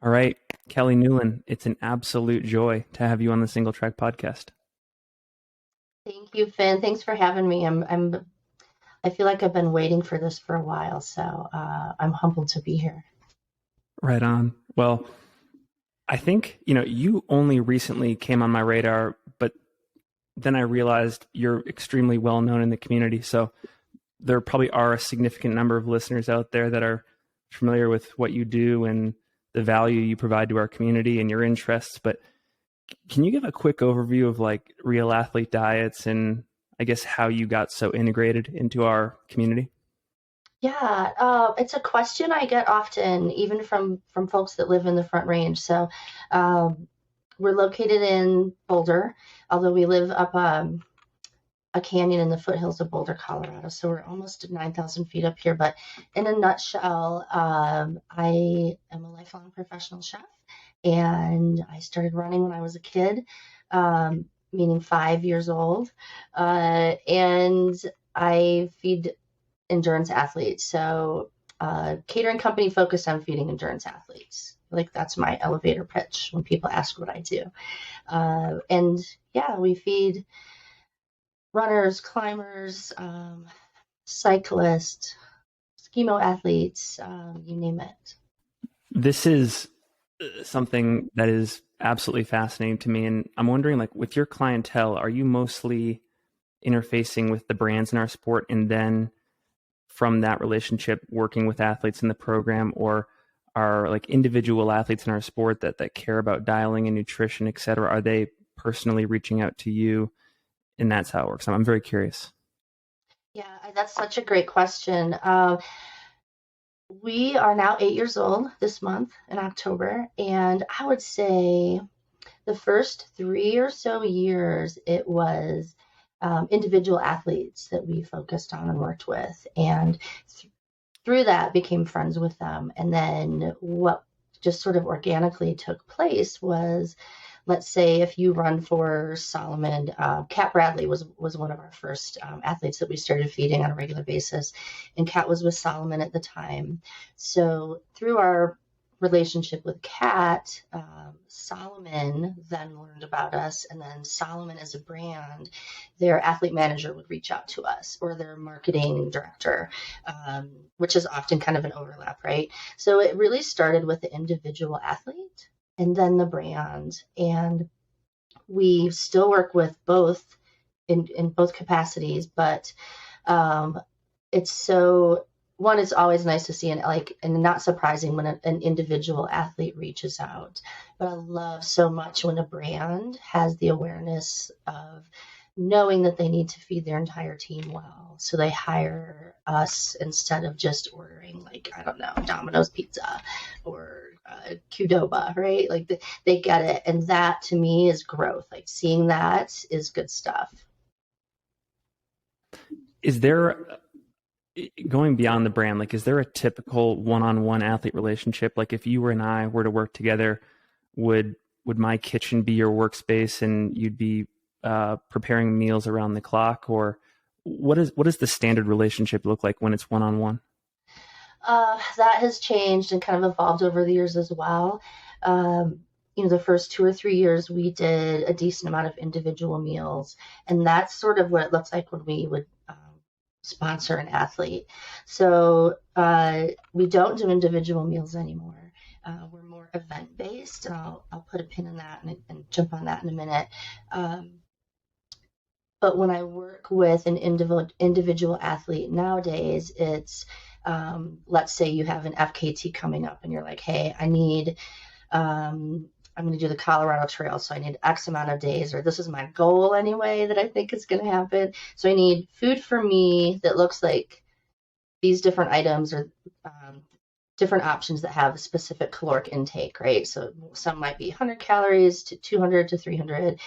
All right, Kelly Newlon, it's an absolute joy to have you on the Single Track podcast. Thank you, Finn. Thanks for having me. I feel like I've been waiting for this for a while, so I'm humbled to be here. Right on. Well, I think, you only recently came on my radar, but then I realized you're extremely well known in the community. So there probably are a significant number of listeners out there that are familiar with what you do and the value you provide to our community and your interests. But can you give a quick overview of like Real Athlete Diets and I guess how you got so integrated into our community? Yeah, it's a question I get often, even from folks that live in the Front Range. So we're located in Boulder, although we live up a canyon in the foothills of Boulder, Colorado. So we're almost at 9,000 feet up here. But in a nutshell, I am a lifelong professional chef, and I started running when I was a kid, meaning 5 years old. And I feed endurance athletes. So catering company focused on feeding endurance athletes. Like that's my elevator pitch when people ask what I do. And yeah, we feed runners, climbers, cyclists, skimo athletes, you name it. This is something that is absolutely fascinating to me. And I'm wondering, like, with your clientele, are you mostly interfacing with the brands in our sport and then from that relationship working with athletes in the program, or are like individual athletes in our sport that care about dialing and nutrition, et cetera, are they personally reaching out to you and that's how it works? I'm very curious. Yeah, that's such a great question. We are now 8 years old this month in October, and I would say the first 3 or so years it was individual athletes that we focused on and worked with, and through that became friends with them. And then what just sort of organically took place was, let's say if you run for Solomon, Kat Bradley was one of our first athletes that we started feeding on a regular basis, and Kat was with Solomon at the time. So through our relationship with Kat, Solomon then learned about us, and then Solomon as a brand, their athlete manager would reach out to us, or their marketing director, which is often kind of an overlap, right? So it really started with the individual athlete and then the brand, and we still work with both in both capacities, but it's so one, it's always nice to see and not surprising when an individual athlete reaches out. But I love so much when a brand has the awareness of knowing that they need to feed their entire team well. So they hire us instead of just ordering, like, I don't know, Domino's Pizza or Qdoba, right? Like they get it. And that to me is growth. Like seeing that is good stuff. Is there, going beyond the brand, like, is there a typical one-on-one athlete relationship? Like if you and I were to work together, would my kitchen be your workspace and you'd be preparing meals around the clock? Or what does the standard relationship look like when it's one-on-one? That has changed and kind of evolved over the years as well. The first 2 or 3 years we did a decent amount of individual meals, and that's sort of what it looks like when we would sponsor an athlete. So we don't do individual meals anymore. We're more event based, and I'll put a pin in that and jump on that in a minute. But when I work with an individual athlete nowadays, it's let's say you have an FKT coming up and you're like, hey, I need, I'm going to do the Colorado Trail, so I need X amount of days, or this is my goal anyway that I think is going to happen. So I need food for me that looks like these different items, or different options that have a specific caloric intake, right? So some might be 100 calories to 200 to 300.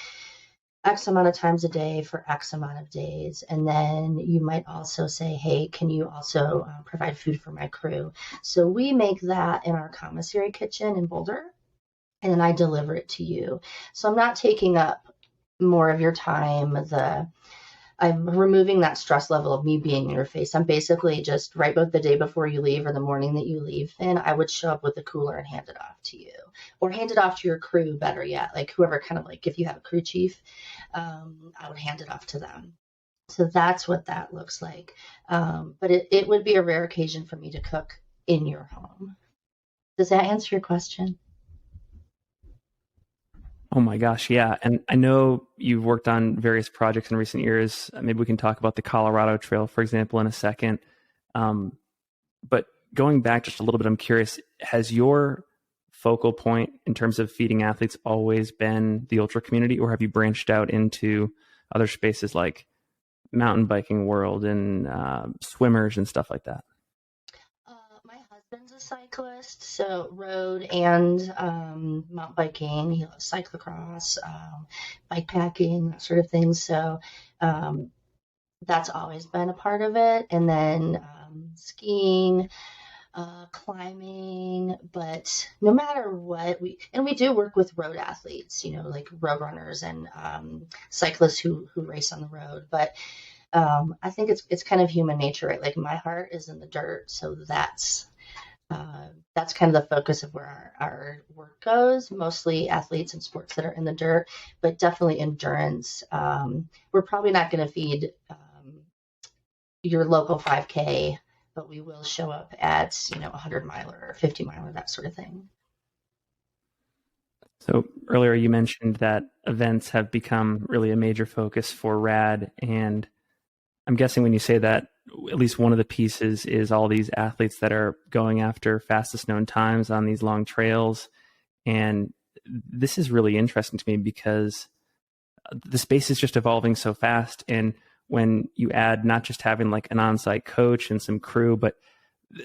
X amount of times a day for X amount of days. And then you might also say, hey, can you also provide food for my crew? So we make that in our commissary kitchen in Boulder, and then I deliver it to you. So I'm not taking up more of your time. I'm removing that stress level of me being in your face. I'm basically just right about the day before you leave or the morning that you leave, and I would show up with the cooler and hand it off to you, or hand it off to your crew, better yet, like whoever, kind of like if you have a crew chief, I would hand it off to them. So that's what that looks like. But it would be a rare occasion for me to cook in your home. Does that answer your question? Oh my gosh, yeah. And I know you've worked on various projects in recent years. Maybe we can talk about the Colorado Trail, for example, in a second. Um, but going back just a little bit, I'm curious, has your focal point in terms of feeding athletes always been the ultra community, or have you branched out into other spaces like mountain biking world and swimmers and stuff like that? My husband's a cyclist, so road and mountain biking. He loves cyclocross, bike packing, that sort of thing. So um, that's always been a part of it. And then skiing, climbing, but no matter what, we do work with road athletes, like road runners and cyclists who race on the road. But I think it's kind of human nature, right? Like my heart is in the dirt, so that's kind of the focus of where our work goes. Mostly athletes and sports that are in the dirt, but definitely endurance. We're probably not going to feed your local 5K, but we will show up at 100 miler or 50 miler, that sort of thing. So earlier you mentioned that events have become really a major focus for RAD, and I'm guessing when you say that, at least one of the pieces is all these athletes that are going after fastest known times on these long trails. And this is really interesting to me because the space is just evolving so fast. And when you add not just having like an on-site coach and some crew, but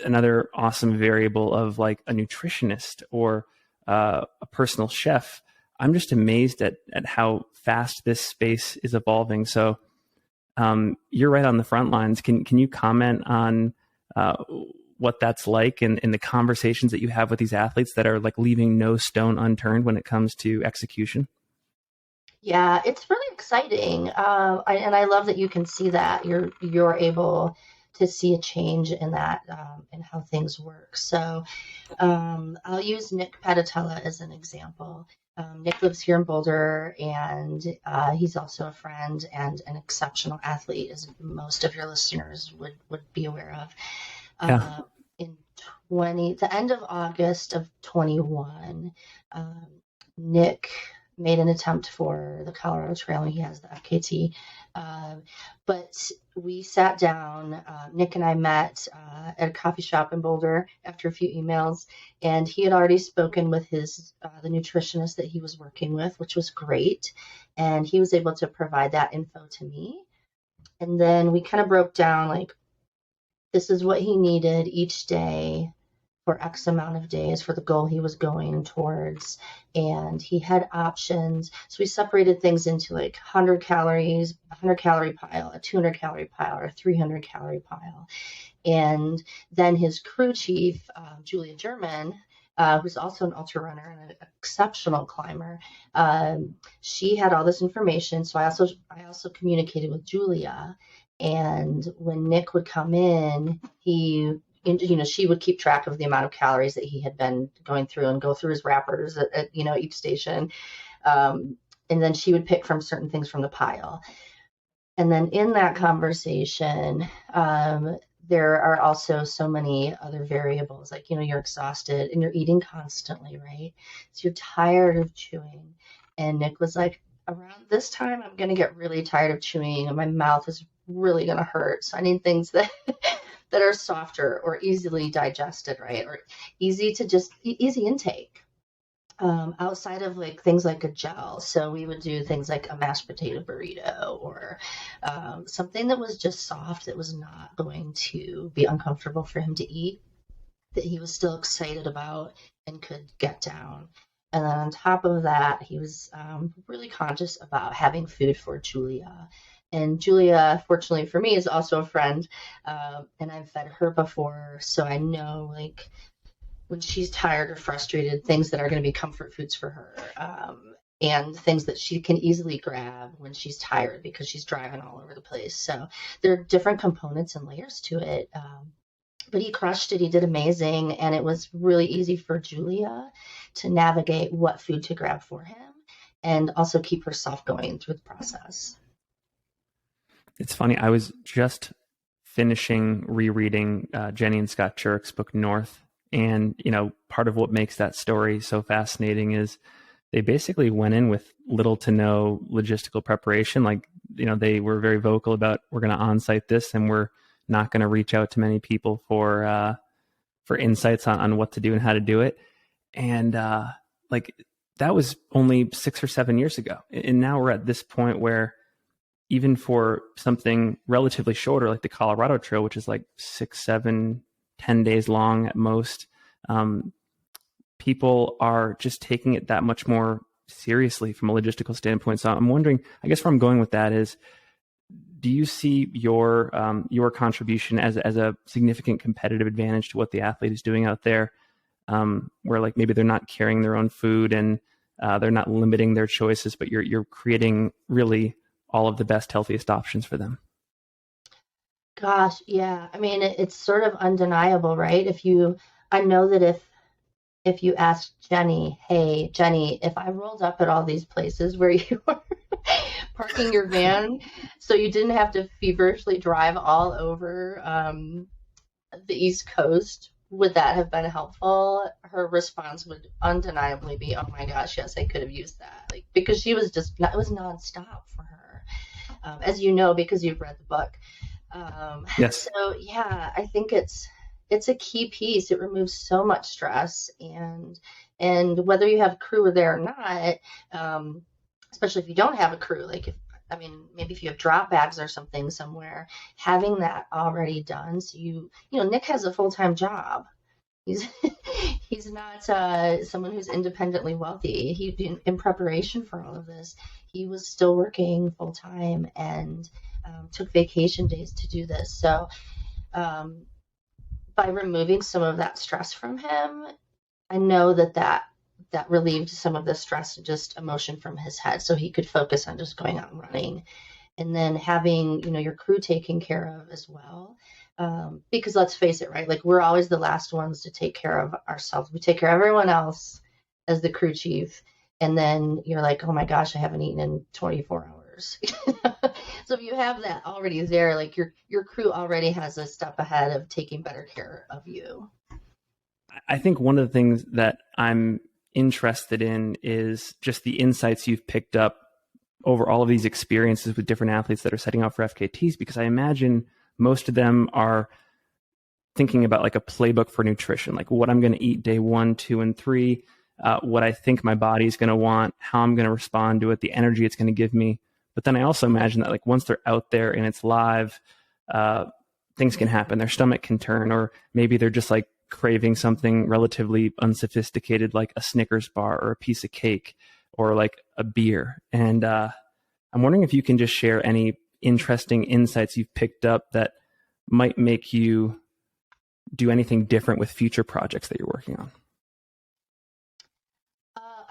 another awesome variable of like a nutritionist or a personal chef, I'm just amazed at how fast this space is evolving. So you're right on the front lines. Can you comment on what that's like and the conversations that you have with these athletes that are like leaving no stone unturned when it comes to execution? Yeah, it's really exciting, and I love that you can see that you're able to see a change in that, in how things work. So I'll use Nick Patatella as an example. Nick lives here in Boulder, and he's also a friend and an exceptional athlete, as most of your listeners would be aware of. Yeah. In the end of August of 21, um, Nick made an attempt for the Colorado Trail, and he has the FKT. But we sat down. Nick and I met at a coffee shop in Boulder after a few emails, and he had already spoken with the nutritionist that he was working with, which was great, and he was able to provide that info to me. And then we kind of broke down like this is what he needed each day for X amount of days for the goal he was going towards. And he had options. So we separated things into like 100 calories, 100 calorie pile, a 200 calorie pile, or a 300 calorie pile. And then his crew chief, Julia German, who's also an ultra runner and an exceptional climber, she had all this information. So I also communicated with Julia. And when Nick would come in, she would keep track of the amount of calories that he had been going through and go through his wrappers at each station. And then she would pick from certain things from the pile. And then in that conversation, there are also so many other variables, like, you're exhausted and you're eating constantly, right? So you're tired of chewing. And Nick was like, around this time, I'm going to get really tired of chewing and my mouth is really going to hurt. So I need things that that are softer or easily digested, right? Or easy intake. Outside of like things like a gel. So we would do things like a mashed potato burrito or something that was just soft, that was not going to be uncomfortable for him to eat, that he was still excited about and could get down. And then on top of that, he was really conscious about having food for Julia. And Julia, fortunately for me, is also a friend, and I've fed her before, so I know like when she's tired or frustrated, things that are going to be comfort foods for her. and things that she can easily grab when she's tired because she's driving all over the place. So there are different components and layers to it. But he crushed it. He did amazing. And it was really easy for Julia to navigate what food to grab for him and also keep herself going through the process. It's funny. I was just finishing rereading Jenny and Scott Church's book North. And, part of what makes that story so fascinating is they basically went in with little to no logistical preparation. Like, they were very vocal about, we're going to on-site this and we're not going to reach out to many people for insights on what to do and how to do it. And that was only 6 or 7 years ago. And now we're at this point where even for something relatively shorter, like the Colorado Trail, which is like 6, 7, 10 days long at most, people are just taking it that much more seriously from a logistical standpoint. So I'm wondering, I guess where I'm going with that is, do you see your contribution as a significant competitive advantage to what the athlete is doing out there, where like maybe they're not carrying their own food and they're not limiting their choices, but you're creating really all of the best, healthiest options for them? Gosh, yeah. I mean, it's sort of undeniable, right? I know that if you ask Jenny, hey, Jenny, if I rolled up at all these places where you were parking your van so you didn't have to feverishly drive all over the East Coast, would that have been helpful? Her response would undeniably be, oh my gosh, yes, I could have used that. Like, because it was nonstop for her, as you know, because you've read the book. Yes. So yeah, I think it's a key piece. It removes so much stress, and whether you have a crew there or not, especially if you don't have a crew, maybe if you have drop bags or something somewhere, having that already done. So Nick has a full-time job. He's not someone who's independently wealthy. In preparation for all of this, he was still working full-time and took vacation days to do this. So by removing some of that stress from him, I know that relieved some of the stress and just emotion from his head, so he could focus on just going out and running, and then having your crew taken care of as well. Because let's face it, right? Like, we're always the last ones to take care of ourselves. We take care of everyone else as the crew chief, and then you're like, oh my gosh, I haven't eaten in 24 hours. So if you have that already there, like your crew already has a step ahead of taking better care of you. I think one of the things that I'm interested in is just the insights you've picked up over all of these experiences with different athletes that are setting out for FKTs, because I imagine most of them are thinking about like a playbook for nutrition, like what I'm going to eat day 1, 2, and 3, what I think my body's going to want, how I'm going to respond to it, the energy it's going to give me. But then I also imagine that like once they're out there and it's live, things can happen. Their stomach can turn, or maybe they're just like craving something relatively unsophisticated, like a Snickers bar or a piece of cake or like a beer. And I'm wondering if you can just share any interesting insights you've picked up that might make you do anything different with future projects that you're working on.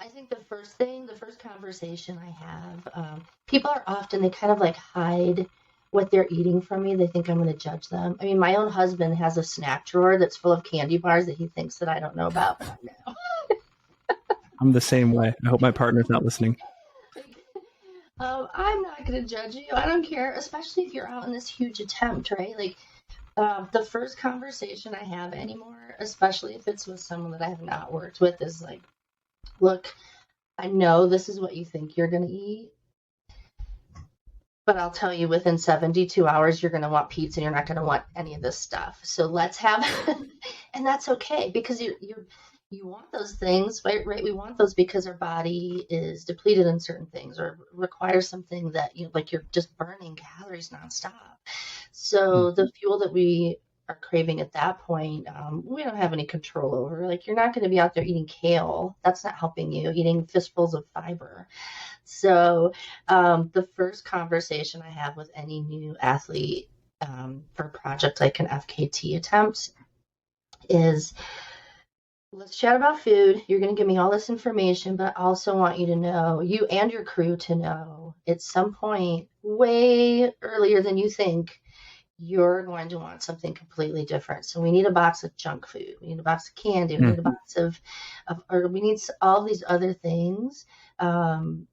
I think the first conversation I have, people are often, they kind of like hide what they're eating from me. They think I'm going to judge them. I mean, my own husband has a snack drawer that's full of candy bars that he thinks that I don't know about, but I know. I'm the same way. I hope my partner's not listening. I'm not going to judge you. I don't care, especially if you're out in this huge attempt, right? Like, the first conversation I have anymore, especially if it's with someone that I have not worked with, is like, look, I know this is what you think you're going to eat, but I'll tell you, within 72 hours, you're going to want pizza and you're not going to want any of this stuff. So let's have, and that's okay, because you want those things, right? We want those because our body is depleted in certain things or requires something that you're just burning calories nonstop. So the fuel that we are craving at that point, we don't have any control over. Like, you're not going to be out there eating kale. That's not helping you. Eating fistfuls of fiber. So the first conversation I have with any new athlete for a project like an FKT attempt is, Let's chat about food. You're going to give me all this information, but I also want you to know, you and your crew to know, at some point, way earlier than you think, you're going to want something completely different. So we need a box of junk food. We need a box of candy. We need a Mm. box or we need all these other things. And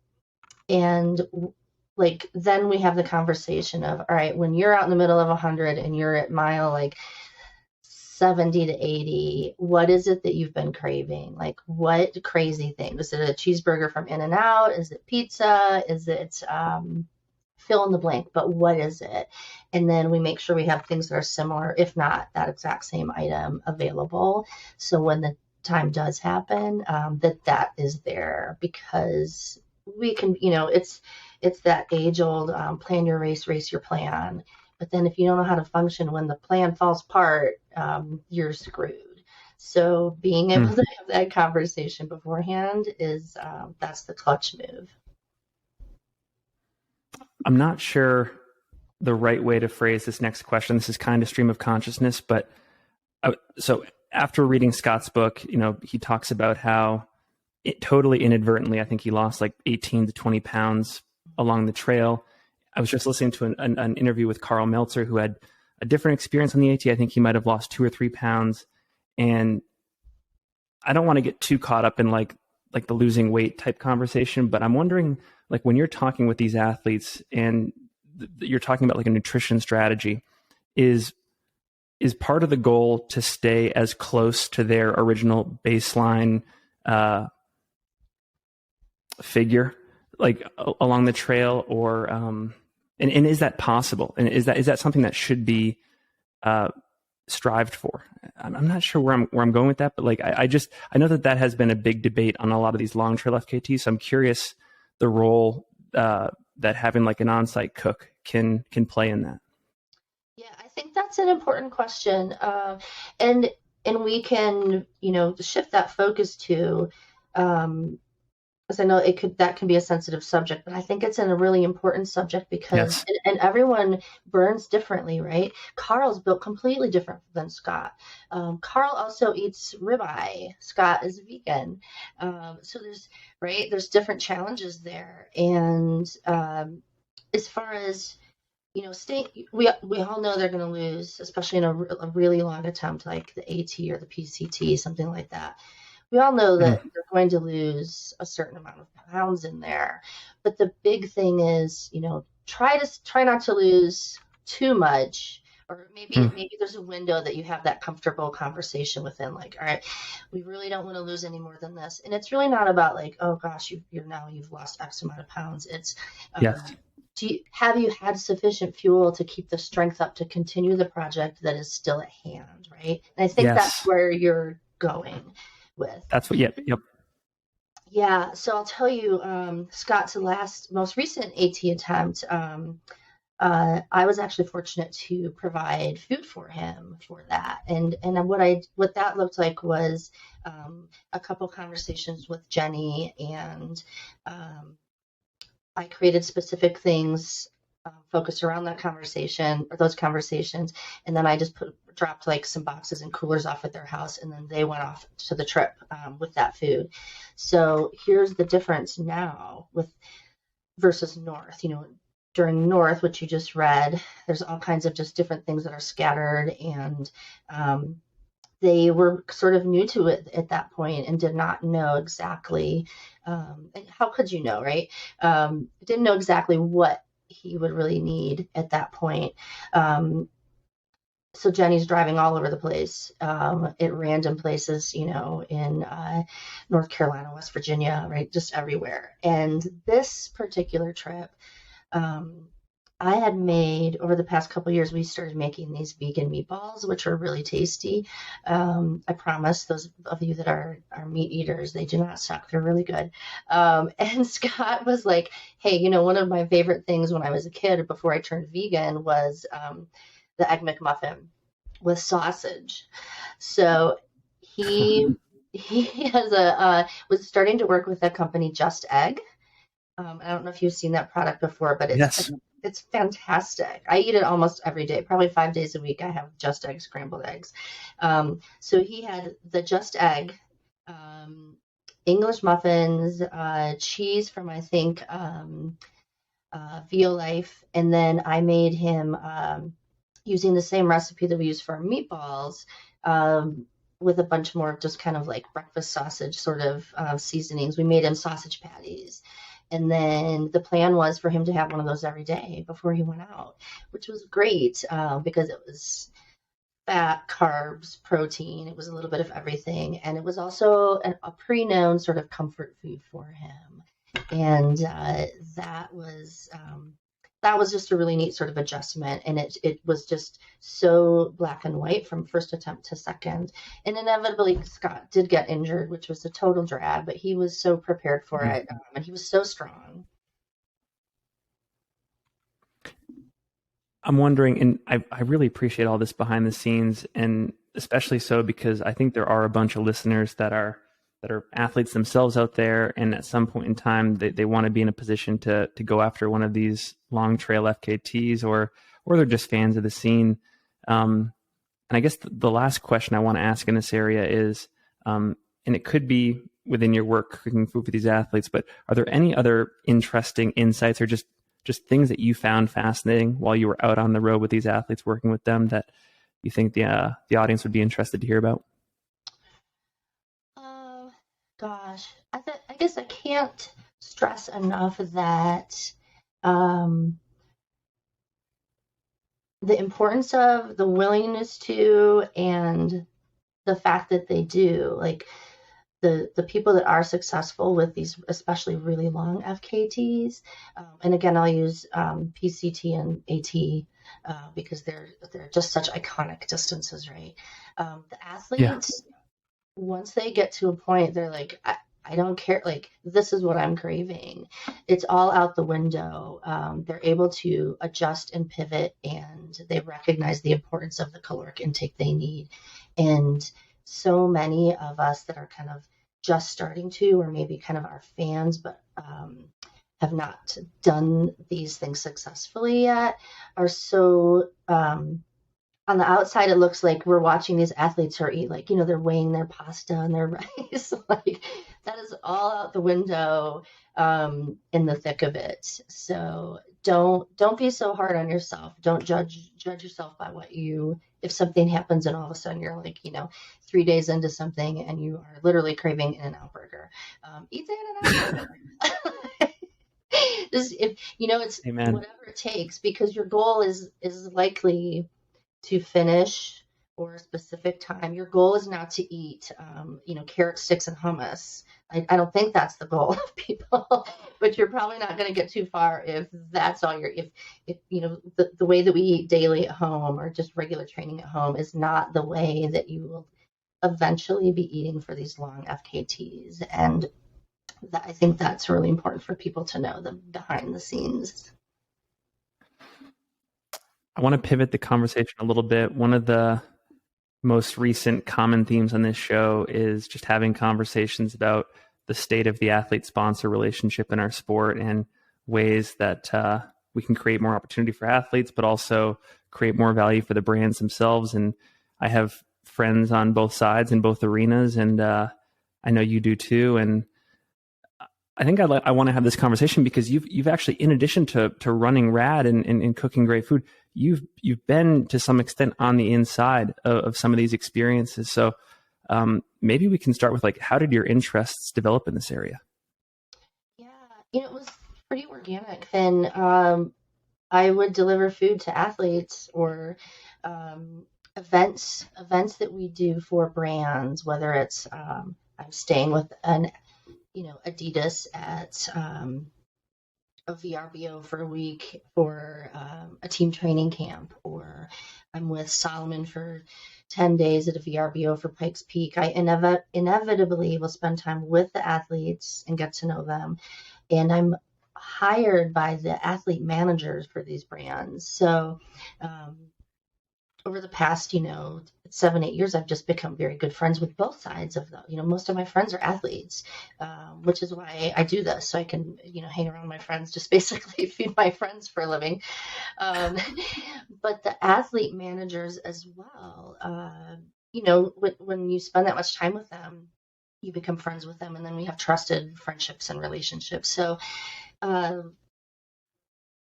like, then we have the conversation of, all right, when you're out in the middle of 100 and you're at mile like 70 to 80, what is it that you've been craving? Like, what crazy thing? Is it a cheeseburger from In and Out? Is it pizza? Is it fill in the blank, but what is it? And then we make sure we have things that are similar, if not that exact same item available. So when the time does happen, that is there, because we can, it's that age old plan your race your plan. But then if you don't know how to function when the plan falls apart, you're screwed. So being able Mm. to have that conversation beforehand is that's the clutch move. I'm not sure the right way to phrase this next question. This is kind of stream of consciousness, but so after reading Scott's book, he talks about how it totally inadvertently, I think he lost like 18 to 20 pounds along the trail. I was just listening to an interview with Carl Meltzer, who had a different experience on the AT. I think he might have lost 2 or 3 pounds. And I don't want to get too caught up in like the losing weight type conversation, but I'm wondering, like, when you're talking with these athletes and you're talking about like a nutrition strategy, is part of the goal to stay as close to their original baseline figure, like along the trail, or and is that possible? And is that something that should be strived for? I'm not sure where I'm going with that, but like I know that has been a big debate on a lot of these long trail FKTs. So I'm curious the role that having like an on-site cook can play in that. Yeah, I think that's an important question, and we can shift that focus to, because I know that can be a sensitive subject, but I think it's a really important subject because Yes. and everyone burns differently, right? Carl's built completely different than Scott. Carl also eats ribeye. Scott is vegan, so there's different challenges there, and as far as we all know they're going to lose, especially in a really long attempt like the AT or the PCT, something like that. We all know that Mm-hmm. they're going to lose a certain amount of pounds in there, but the big thing is, try not to lose too much, or maybe there's a window that you have that comfortable conversation within, like, all right, we really don't want to lose any more than this, and it's really not about like, oh gosh, you've lost X amount of pounds. It's Yes. have you had sufficient fuel to keep the strength up to continue the project that is still at hand, right? And I think that's Yes. where you're going with. That's what. Yep. Yep. Yeah, so I'll tell you, Scott's most recent AT attempt, I was actually fortunate to provide food for him for that, and what that looked like was a couple conversations with Jenny, and I created specific things focused around that conversation or those conversations, and then I just dropped like some boxes and coolers off at their house, and then they went off to the trip with that food. So here's the difference now with versus North. During North, which you just read, there's all kinds of just different things that are scattered, and they were sort of new to it at that point and did not know exactly. And how could you know, right? Didn't know exactly what he would really need at that point. So Jenny's driving all over the place, at random places, in North Carolina, West Virginia, right, just everywhere. And this particular trip, I had made over the past couple of years, we started making these vegan meatballs, which are really tasty. I promise those of you that are meat eaters, they do not suck. They're really good. And Scott was like, hey, one of my favorite things when I was a kid before I turned vegan was the Egg McMuffin with sausage. So he has was starting to work with a company, Just Egg. I don't know if you've seen that product before, but Yes. it's fantastic. I eat it almost every day, probably 5 days a week. I have Just Egg scrambled eggs. So he had the Just Egg um, English muffins, cheese from, I think, Veal Life, and then I made him using the same recipe that we use for our meatballs, with a bunch more just kind of like breakfast sausage sort of seasonings. We made him sausage patties. And then the plan was for him to have one of those every day before he went out, which was great because it was fat, carbs, protein. It was a little bit of everything. And it was also a pre known sort of comfort food for him. And that was just a really neat sort of adjustment, and it was just so black and white from first attempt to second. And inevitably, Scott did get injured, which was a total drag, but he was so prepared for it, and he was so strong. I'm wondering, and I really appreciate all this behind the scenes, and especially so because I think there are a bunch of listeners that are athletes themselves out there, and at some point in time they want to be in a position to go after one of these long trail FKTs, or they're just fans of the scene. And I guess the last question I want to ask in this area is, and it could be within your work cooking food for these athletes, but are there any other interesting insights or just things that you found fascinating while you were out on the road with these athletes, working with them, that you think the audience would be interested to hear about? Gosh, I guess I can't stress enough that um, the importance of the willingness to, and the fact that they do, like the people that are successful with these, especially really long FKTs, and again, I'll use PCT and AT because they're just such iconic distances, right? The Yeah. athletes, once they get to a point, they're like, I don't care. Like, this is what I'm craving. It's all out the window. They're able to adjust and pivot, and they recognize the importance of the caloric intake they need. And so many of us that are kind of just starting to, or maybe kind of our fans, but have not done these things successfully yet, are so on the outside, it looks like we're watching these athletes who are eat, like, they're weighing their pasta and their rice. Like, that is all out the window in the thick of it. So don't be so hard on yourself. Don't judge yourself by if something happens and all of a sudden you're like, 3 days into something and you are literally craving In-N-Out burger. Eat the In-N-Out burger. Just, if it's Amen. whatever it takes, because your goal is likely to finish, or a specific time. Your goal is not to eat, carrot sticks and hummus. I don't think that's the goal of people, but you're probably not going to get too far if that's all if the way that we eat daily at home, or just regular training at home, is not the way that you will eventually be eating for these long FKTs. And I think that's really important for people to know, the behind the scenes. I want to pivot the conversation a little bit. One of the most recent common themes on this show is just having conversations about the state of the athlete sponsor relationship in our sport, and ways that we can create more opportunity for athletes, but also create more value for the brands themselves. And I have friends on both sides in both arenas, and I know you do too. And I think I want to have this conversation because you've actually, in addition to running rad and cooking great food, you've been to some extent on the inside of some of these experiences. So maybe we can start with, like, how did your interests develop in this area? Yeah, it was pretty organic. And I would deliver food to athletes, or events that we do for brands, whether it's I'm staying with an Adidas at a VRBO for a week for a team training camp, or I'm with Solomon for 10 days at a VRBO for Pikes Peak. I inevitably will spend time with the athletes and get to know them. And I'm hired by the athlete managers for these brands. So over the past, 7-8 years, I've just become very good friends with both sides of them. Most of my friends are athletes, which is why I do this, so I can, hang around my friends, just basically feed my friends for a living. But the athlete managers as well, when you spend that much time with them, you become friends with them, and then we have trusted friendships and relationships. So uh,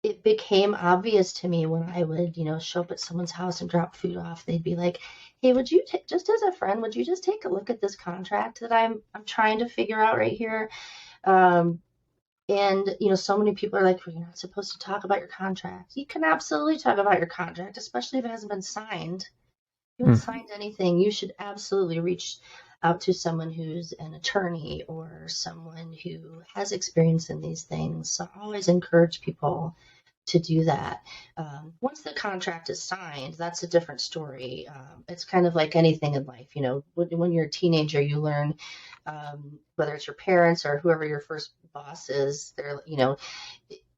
it became obvious to me when I would, show up at someone's house and drop food off. They'd be like, "Hey, would you just as a friend, would you just take a look at this contract that I'm trying to figure out right here?" Um, and so many people are like, "Well, you're not supposed to talk about your contract." You can absolutely talk about your contract, especially if it hasn't been signed. You haven't Mm. signed anything. You should absolutely reach out to someone who's an attorney or someone who has experience in these things. So I always encourage people to do that. Once the contract is signed, that's a different story. It's kind of like anything in life. When you're a teenager, you learn, whether it's your parents or whoever your first boss is,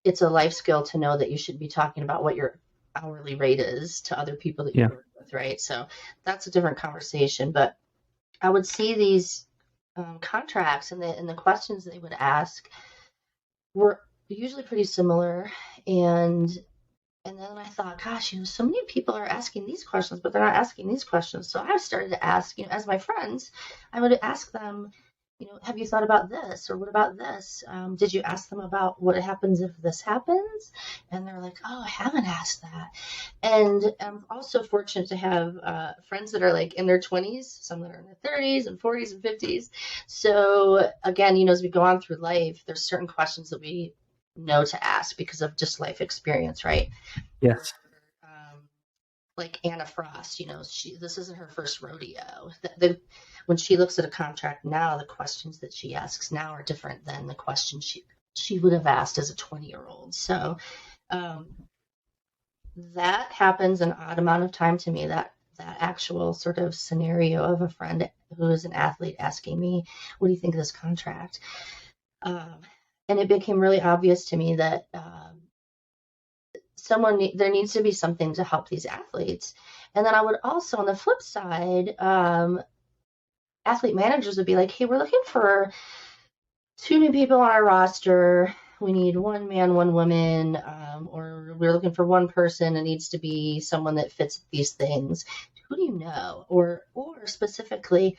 it's a life skill to know that you should be talking about what your hourly rate is to other people that you Yeah. work with, right? So that's a different conversation. But I would see these contracts, and the questions they would ask were usually pretty similar. And then I thought, gosh, so many people are asking these questions, but they're not asking these questions. So I started to ask, as my friends, I would ask them, have you thought about this? Or what about this? Did you ask them about what happens if this happens? And they're like, oh, I haven't asked that. And I'm also fortunate to have friends that are like in their 20s, some that are in their 30s and 40s and 50s. So again, as we go on through life, there's certain questions that we know to ask because of just life experience, right? Or Yes. like Anna Frost, this isn't her first rodeo. When she looks at a contract now, the questions that she asks now are different than the questions she would have asked as a 20-year-old. So um, that happens an odd amount of time to me. That actual sort of scenario of a friend who is an athlete asking me, "What do you think of this contract?" Um, and it became really obvious to me that there needs to be something to help these athletes. And then I would also, on the flip side, athlete managers would be like, "Hey, we're looking for 2 new people on our roster. We need 1 man, 1 woman, or we're looking for 1 person. It needs to be someone that fits these things. Who do you know?" Or specifically,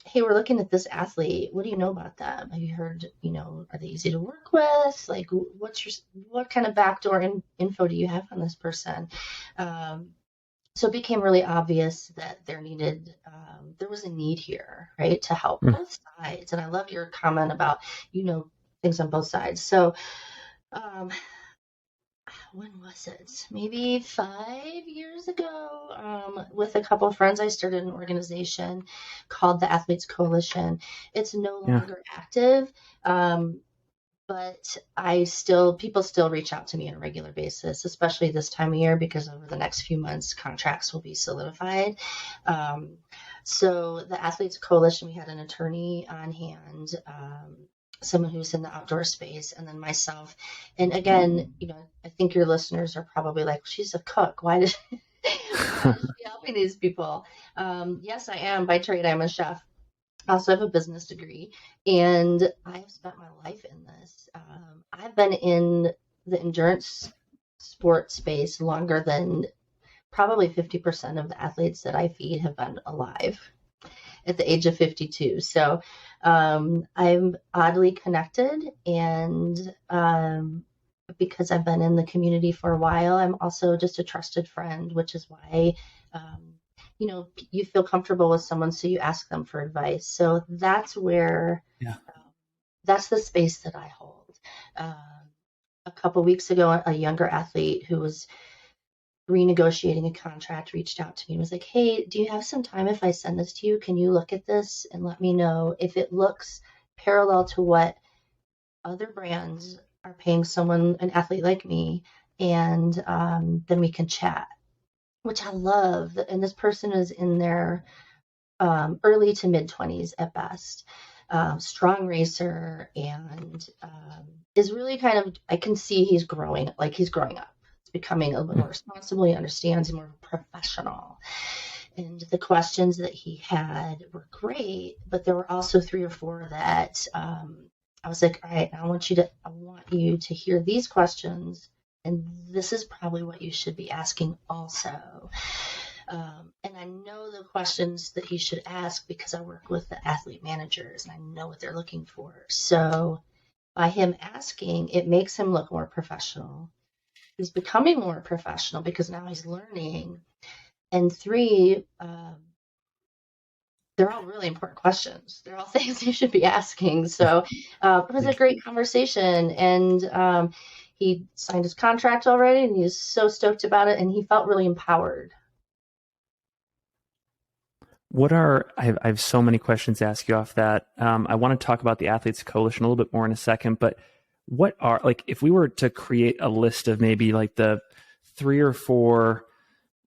"Hey, we're looking at this athlete. What do you know about them? Have you heard, are they easy to work with? Like, what kind of backdoor info do you have on this person?" So it became really obvious that there was a need here, right, to help Mm. both sides. And I love your comment about, things on both sides. So, um, when was it? Maybe 5 years ago, with a couple of friends, I started an organization called the Athletes Coalition. It's no Yeah. longer active, but people still reach out to me on a regular basis, especially this time of year, because over the next few months, contracts will be solidified. Um, so the Athletes Coalition, we had an attorney on hand, someone who's in the outdoor space, and then myself. And again, I think your listeners are probably like, "She's a cook. Why is she helping these people?" Yes, I am by trade. I'm a chef. I also have a business degree, and I've spent my life in this. I've been in the endurance sport space longer than probably 50% of the athletes that I feed have been alive at the age of 52. So I'm oddly connected, and because I've been in the community for a while, I'm also just a trusted friend, which is why. You feel comfortable with someone, so you ask them for advice. So Yeah. that's the space that I hold. Um, a couple weeks ago, a younger athlete who was renegotiating a contract reached out to me and was like, "Hey, do you have some time if I send this to you? Can you look at this and let me know if it looks parallel to what other brands are paying an athlete like me? And then we can chat," which I love. And this person is in their early to mid 20s at best. Strong racer, and is really I can see he's growing up. He's becoming a little bit more Mm. responsible. He understands, he's more professional. And the questions that he had were great, but there were also 3 or 4 that I was like, "All right, I want you to hear these questions, and this is probably what you should be asking also." And I know the questions that he should ask because I work with the athlete managers and I know what they're looking for. So by him asking, it makes him look more professional. He's becoming more professional because now he's learning. And three, they're all really important questions. They're all things you should be asking. So it was a great conversation. And he signed his contract already and he's so stoked about it. And he felt really empowered. I have so many questions to ask you off that. I want to talk about the Athletes Coalition a little bit more in a second, but what are, like, if we were to create a list of maybe like the 3 or 4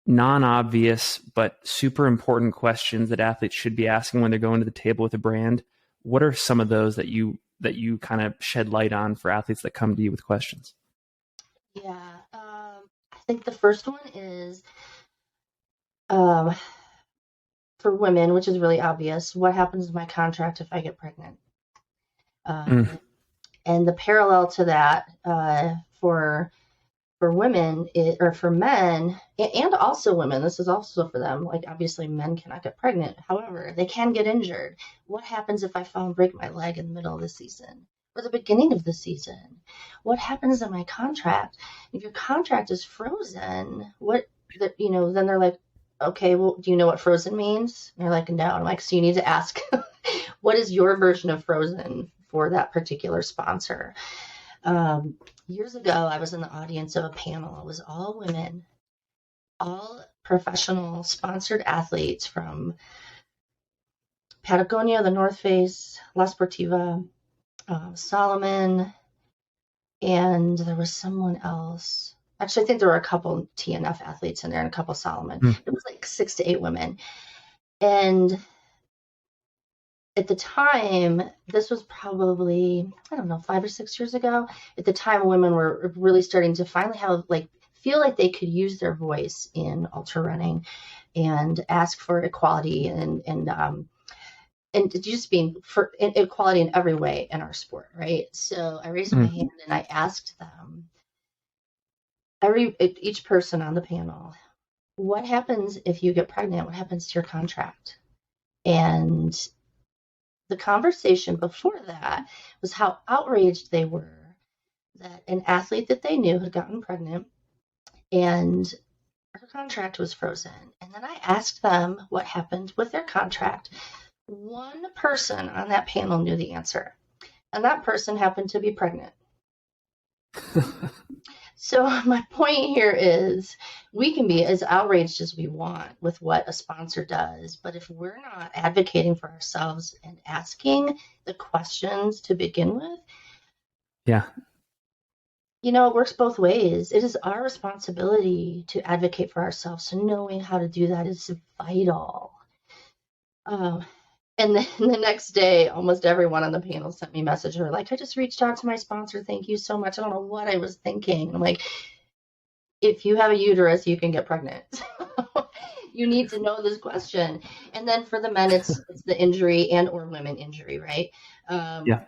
non-obvious but super important questions that athletes should be asking when they're going to the table with a brand, what are some of those that you kind of shed light on for athletes that come to you with questions? Yeah. I think the first one is um, for women, which is really obvious. What happens to my contract if I get pregnant? Mm. And the parallel to that for women or for men and also women, this is also for them. Like obviously men cannot get pregnant. However, they can get injured. What happens if I fall and break my leg in the middle of the season or the beginning of the season? What happens in my contract? If your contract is frozen, then they're like, okay, well, do you know what frozen means? And they're like, no. I'm like, so you need to ask, what is your version of frozen for that particular sponsor? Years ago, I was in the audience of a panel. It was all women, all professional sponsored athletes from Patagonia, the North Face, La Sportiva, Solomon, and there was someone else. Actually, I think there were a couple TNF athletes in there and a couple Solomon. It was like 6 to 8 women. And at the time, this was probably, I don't know, 5 or 6 years ago. At the time, women were really starting to finally feel like they could use their voice in ultra running and ask for equality and just being for equality in every way in our sport, right? So I raised my hand and I asked them, each person on the panel, what happens if you get pregnant? What happens to your contract? And the conversation before that was how outraged they were that an athlete that they knew had gotten pregnant and her contract was frozen. And then I asked them what happened with their contract. One person on that panel knew the answer, and that person happened to be pregnant. So my point here is we can be as outraged as we want with what a sponsor does, but if we're not advocating for ourselves and asking the questions to begin with, Yeah. it works both ways. It is our responsibility to advocate for ourselves. So knowing how to do that is vital. And then the next day, almost everyone on the panel sent me a message. They're like, I just reached out to my sponsor. Thank you so much. I don't know what I was thinking. I'm like, if you have a uterus, you can get pregnant. You need to know this question. And then for the men, it's the injury and or women injury, right? Yeah.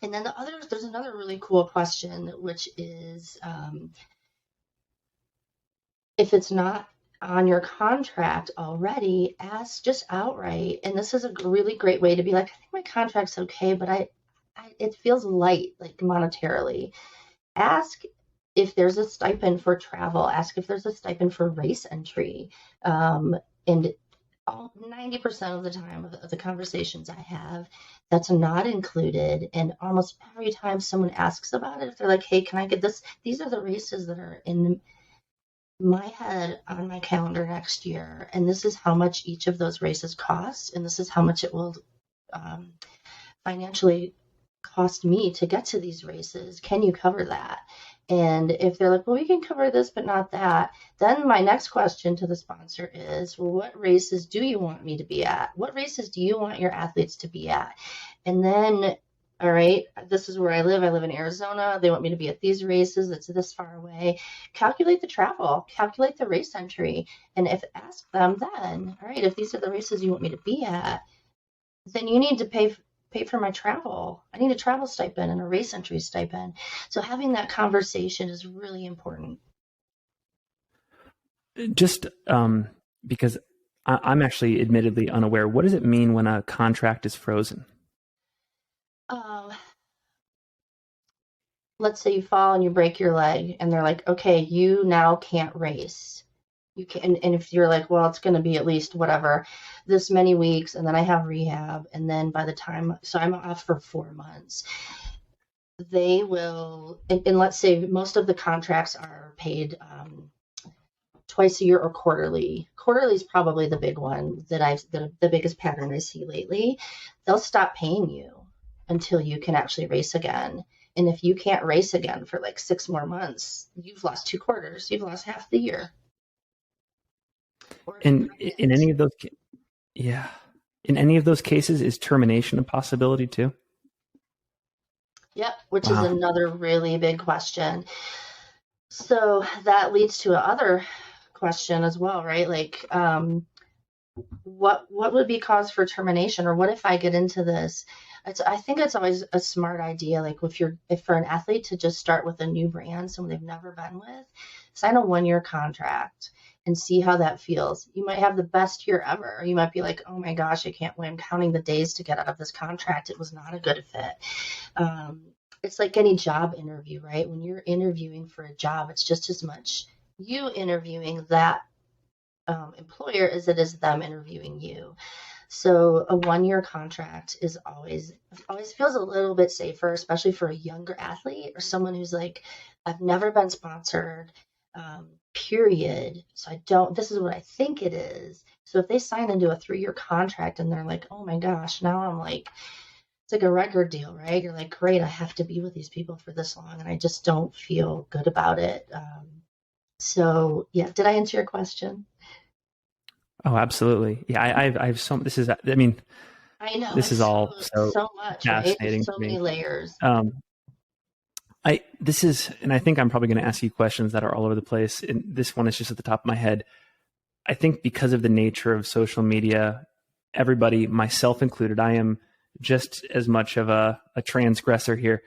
And then there's another really cool question, which is if it's not on your contract already, ask just outright. And this is a really great way to be like, I think my contract's okay, but it feels light, like monetarily. Ask if there's a stipend for travel. Ask if there's a stipend for race entry. And 90% of the time of the conversations I have, that's not included. And almost every time someone asks about it, if they're like, hey, can I get this? These are the races that are in my head on my calendar next year, and this is how much each of those races cost, and this is how much it will financially cost me to get to these races. Can you cover that? And if they're like, well, we can cover this, but not that, then my next question to the sponsor is, well, what races do you want me to be at? What races do you want your athletes to be at? And then, all right, this is where I live. I live in Arizona. They want me to be at these races. It's this far away. Calculate the travel, calculate the race entry. And ask them then, all right, if these are the races you want me to be at, then you need to pay for my travel. I need a travel stipend and a race entry stipend. So having that conversation is really important. Just because I'm actually admittedly unaware. What does it mean when a contract is frozen? Um, let's say you fall and you break your leg, and they're like, okay, you now can't race. You can, and if you're like, well, it's going to be at least whatever, this many weeks, and then I have rehab, and then by the time, so I'm off for 4 months. They will, and let's say most of the contracts are paid twice a year or quarterly. Quarterly is probably the big one the biggest pattern I see lately. They'll stop paying you until you can actually race again. And if you can't race again for like 6 more months, you've lost 2 quarters. You've lost half the year. And in any of those, yeah, in any of those cases, is termination a possibility too? Yep, which is Wow. another really big question. So that leads to another question as well, right? Like, what would be cause for termination, or what if I get into this? I think it's always a smart idea, like if for an athlete to just start with a new brand, someone they've never been with, sign a 1-year contract and see how that feels. You might have the best year ever. You might be like, oh my gosh, I can't wait. I'm counting the days to get out of this contract. It was not a good fit. It's like any job interview, right? When you're interviewing for a job, it's just as much you interviewing that employer as it is them interviewing you. So a 1-year contract is always feels a little bit safer, especially for a younger athlete or someone who's like, I've never been sponsored, period. So this is what I think it is. So if they sign into a 3-year contract and they're like, oh my gosh, now I'm like, it's like a record deal, right? You're like, great, I have to be with these people for this long, and I just don't feel good about it. So yeah, did I answer your question? Oh, absolutely. Yeah, I've so. This is. I mean, I know this is it's all so so much, right? fascinating There's to so many me. layers. This is, and I think I'm probably going to ask you questions that are all over the place. And this one is just at the top of my head. I think because of the nature of social media, everybody, myself included, I am just as much of a transgressor here.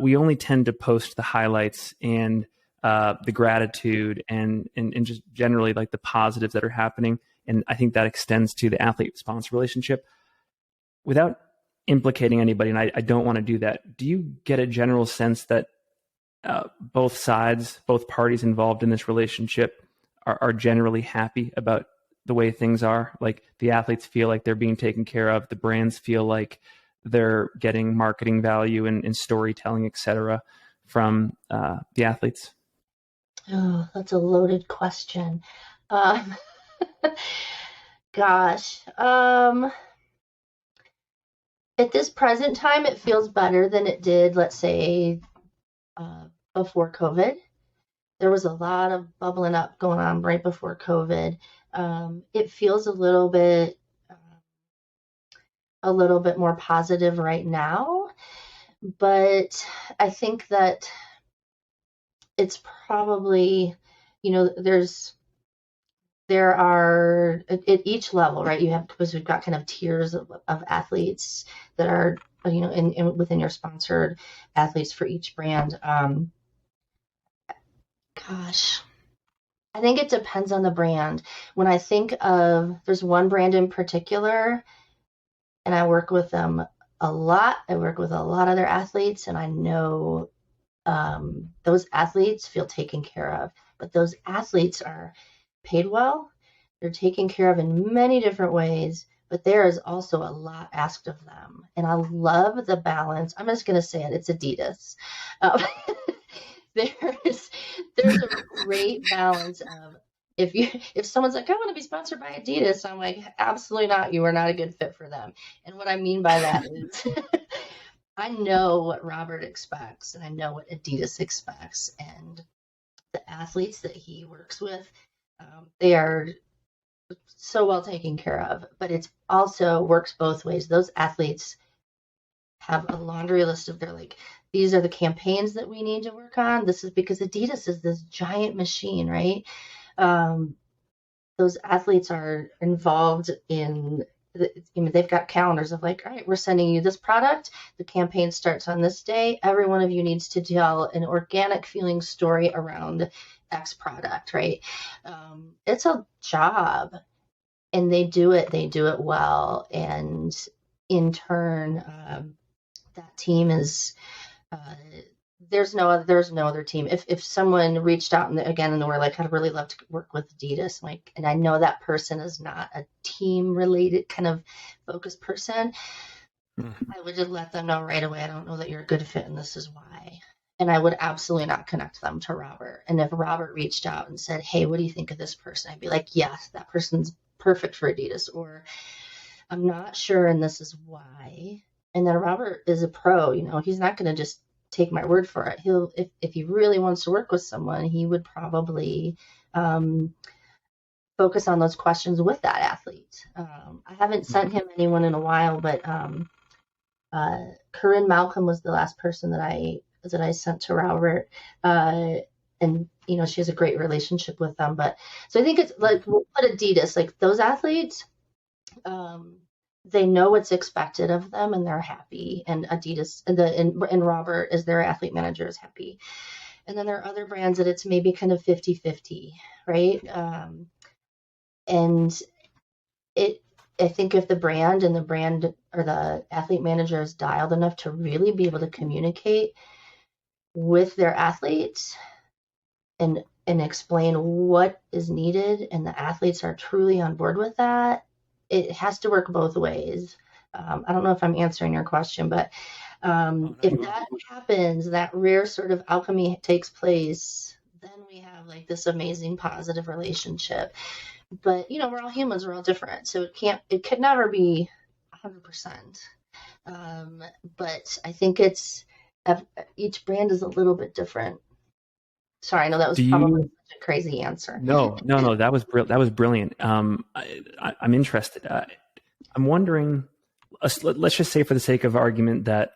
We only tend to post the highlights and the gratitude and just generally like the positives that are happening. And I think that extends to the athlete sponsor relationship. Without implicating anybody, and I don't want to do that, do you get a general sense that both sides, both parties involved in this relationship are generally happy about the way things are? Like the athletes feel like they're being taken care of, the brands feel like they're getting marketing value and storytelling, et cetera, from the athletes? Oh, that's a loaded question. Um, gosh, at this present time, it feels better than it did, let's say, before COVID. There was a lot of bubbling up going on right before COVID. It feels a little bit more positive right now, but I think that it's probably, there are at each level, right? You have, because we've got kind of tiers of athletes that are, within your sponsored athletes for each brand. Gosh, I think it depends on the brand. When I think of, there's one brand in particular, and I work with them a lot. I work with a lot of their athletes, and I know those athletes feel taken care of. But those athletes are paid well. They're taken care of in many different ways, but there is also a lot asked of them. And I love the balance. I'm just going to say it. It's Adidas. Um, there's a great balance of, if someone's like, I want to be sponsored by Adidas, I'm like, absolutely not. You are not a good fit for them. And what I mean by that is I know what Robert expects and I know what Adidas expects. And the athletes that he works with, they are so well taken care of, but it's also works both ways. Those athletes have a laundry list of, they're like, these are the campaigns that we need to work on. This is because Adidas is this giant machine, right? Those athletes are involved in, they've got calendars of like, all right, we're sending you this product. The campaign starts on this day. Every one of you needs to tell an organic feeling story around X product, right? It's a job, and they do it well, and in turn, that team is uh, there's no other team. If someone reached out and again and they were like, I'd really love to work with Adidas, like, and I know that person is not a team related kind of focused person, I would just let them know right away. I don't know that you're a good fit, and this is why. And I would absolutely not connect them to Robert. And if Robert reached out and said, hey, what do you think of this person? I'd be like, yes, that person's perfect for Adidas, or I'm not sure, and this is why. And then Robert is a pro, he's not going to just take my word for it. If he really wants to work with someone, he would probably focus on those questions with that athlete. I haven't sent him anyone in a while, but Corinne Malcolm was the last person that I sent to Robert, and she has a great relationship with them. But so I think it's like, we'll put Adidas, like those athletes, they know what's expected of them, and they're happy. And Adidas and Robert, as their athlete manager, is happy. And then there are other brands that it's maybe kind of 50-50, right? And I think if the brand or the athlete manager is dialed enough to really be able to communicate with their athletes and explain what is needed, and the athletes are truly on board with that, it has to work both ways. I don't know if I'm answering your question, but if that happens, that rare sort of alchemy takes place, then we have like this amazing positive relationship. But we're all humans, we're all different, so it could never be 100%. But I think each brand is a little bit different. Sorry, I know that was probably such a crazy answer. No, that was brilliant. I'm interested. I'm wondering. Let's just say, for the sake of argument, that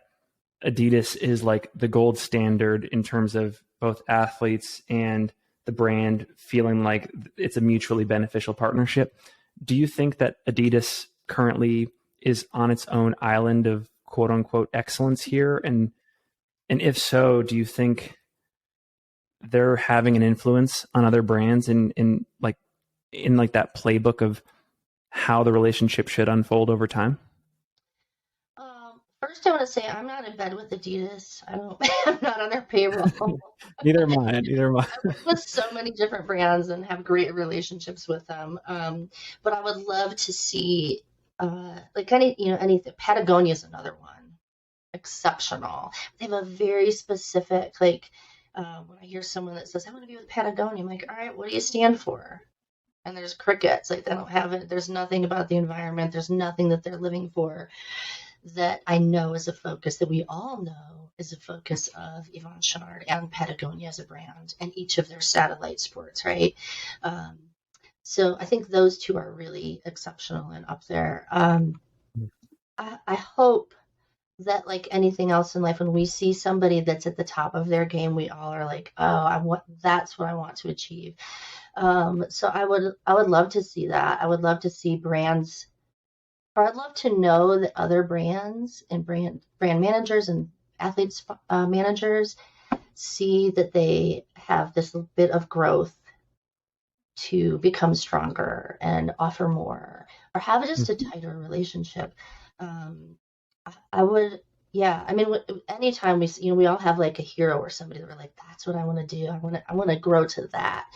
Adidas is like the gold standard in terms of both athletes and the brand feeling like it's a mutually beneficial partnership. Do you think that Adidas currently is on its own island of quote unquote excellence here? And if so, do you think they're having an influence on other brands in that playbook of how the relationship should unfold over time? First, I want to say I'm not in bed with Adidas. I'm not on their payroll. Neither am I. I work with so many different brands and have great relationships with them. But I would love to see, like anything. Patagonia is another one, exceptional. They have a very specific, like, when I hear someone that says, I want to be with Patagonia, I'm like, all right, what do you stand for? And there's crickets. Like, they don't have it. There's nothing about the environment. There's nothing that they're living for that I know is a focus, that we all know is a focus of Yvon Chouinard and Patagonia as a brand, and each of their satellite sports, right? So I think those two are really exceptional and up there. I hope that, like anything else in life, when we see somebody that's at the top of their game, we all are like, oh, that's what I want to achieve. So I would love to see that. I would love to see brands, or I'd love to know that other brands and brand managers and athletes managers see that they have this bit of growth to become stronger and offer more, or have just a tighter relationship. I would, yeah. I mean, anytime we all have like a hero or somebody that we're like, that's what I want to do. I want to grow to that.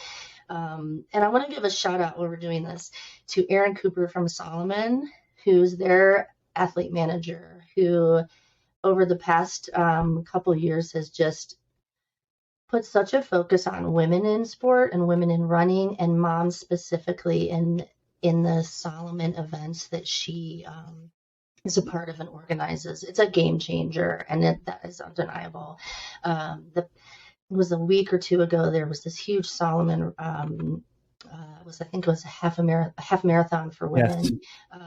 And I want to give a shout out while we're doing this to Aaron Cooper from Solomon, who's their athlete manager, who over the past couple years has just put such a focus on women in sport and women in running, and moms specifically in the Solomon events that she is a part of and organizes. It's a game changer, and that is undeniable. It was a week or two ago, there was this huge Solomon, I think it was a half marathon for women. Yes.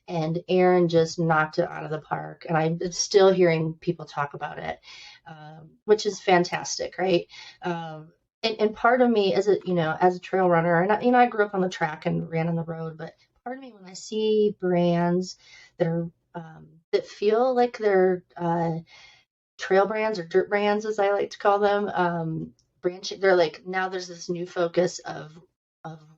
And Aaron just knocked it out of the park. And I'm still hearing people talk about it, which is fantastic, right? And part of me as a trail runner, and I grew up on the track and ran on the road, but part of me, when I see brands that are that feel like they're trail brands or dirt brands, as I like to call them, branching. They're like, now there's this new focus of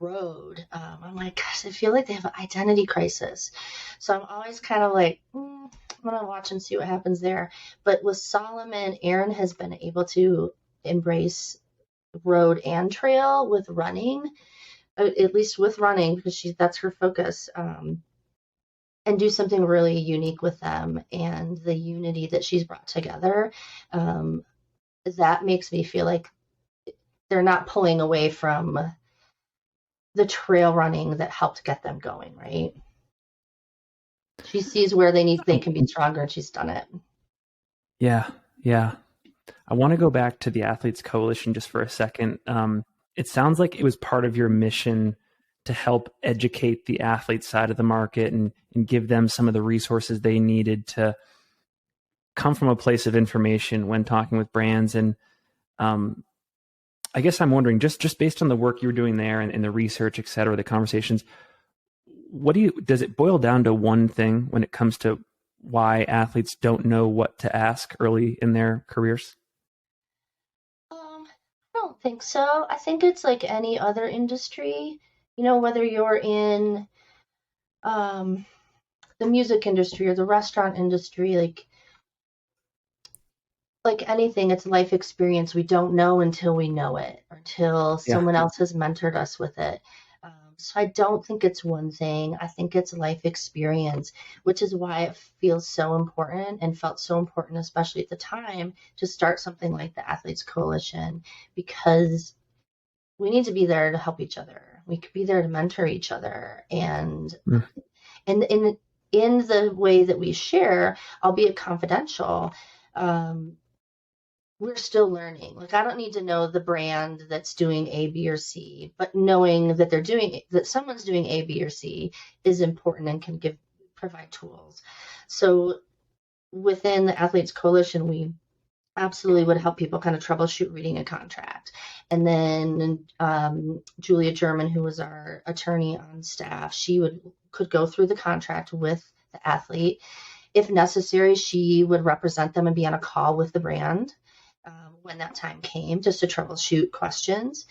road. I'm like, gosh, I feel like they have an identity crisis. So I'm always kind of like, I'm gonna watch and see what happens there. But with Solomon, Erin has been able to embrace road and trail with running, at least with running, because that's her focus. And do something really unique with them, and the unity that she's brought together, that makes me feel like they're not pulling away from the trail running that helped get them going, right? She sees where they can be stronger, and she's done it. Yeah, yeah. I want to go back to the Athletes Coalition just for a second. It sounds like it was part of your mission to help educate the athlete side of the market and give them some of the resources they needed to come from a place of information when talking with brands. And I guess I'm wondering, just based on the work you were doing there and the research, et cetera, the conversations, does it boil down to one thing when it comes to why athletes don't know what to ask early in their careers? I don't think so. I think it's like any other industry, whether you're in um, the music industry or the restaurant industry, like anything, it's life experience. We don't know until we know it, or until Yeah. someone else has mentored us with it. So I don't think it's one thing. I think it's life experience, which is why it feels so important and felt so important, especially at the time, to start something like the Athletes Coalition, because we need to be there to help each other. We could be there to mentor each other, and Mm. in the way that we share, albeit confidential, we're still learning. Like, I don't need to know the brand that's doing A, B, or C, but knowing that someone's doing A, B, or C is important and can provide tools. So within the Athletes Coalition, we absolutely would help people kind of troubleshoot reading a contract. And then Julia German, who was our attorney on staff, she could go through the contract with the athlete. If necessary, she would represent them and be on a call with the brand when that time came, just to troubleshoot questions,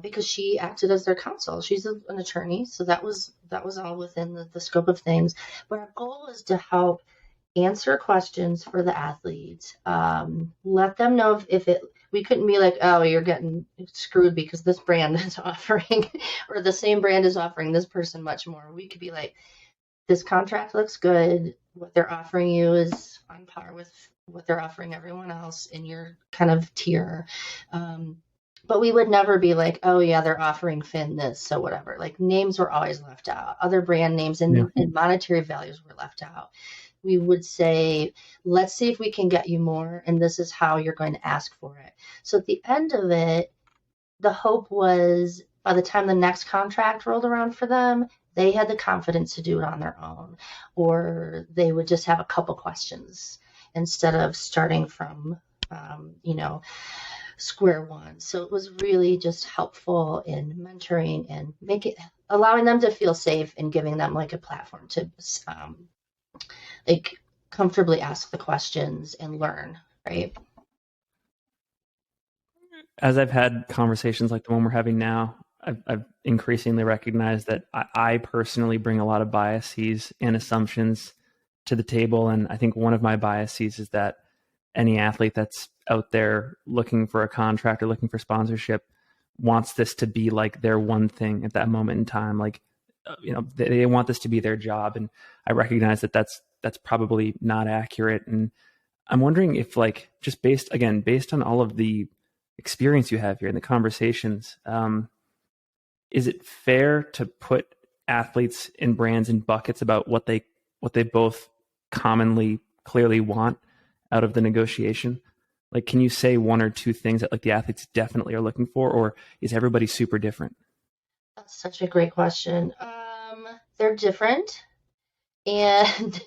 because she acted as their counsel. She's an attorney, so that was all within the scope of things. But our goal is to help answer questions for the athletes. Let them know if we couldn't be like, oh, you're getting screwed because this brand is offering, or the same brand is offering this person much more. We could be like, this contract looks good. What they're offering you is on par with what they're offering everyone else in your kind of tier. But we would never be like, oh yeah, they're offering Finn this, so whatever. Like, names were always left out. Other brand names and monetary values were left out. We would say, let's see if we can get you more, and this is how you're going to ask for it. So at the end of it, the hope was by the time the next contract rolled around for them, they had the confidence to do it on their own, or they would just have a couple questions instead of starting from, square one. So it was really just helpful in mentoring and allowing them to feel safe and giving them like a platform to like comfortably ask the questions and learn, right? As I've had conversations like the one we're having now, I've increasingly recognized that I personally bring a lot of biases and assumptions to the table. And I think one of my biases is that any athlete that's out there looking for a contract or looking for sponsorship wants this to be like their one thing at that moment in time. Like, they want this to be their job. And I recognize that that's probably not accurate. And I'm wondering if, like, just based on all of the experience you have here in the conversations, is it fair to put athletes and brands in buckets about what they both commonly clearly want out of the negotiation? Like, can you say one or two things that like the athletes definitely are looking for, or is everybody super different? That's such a great question. They're different, and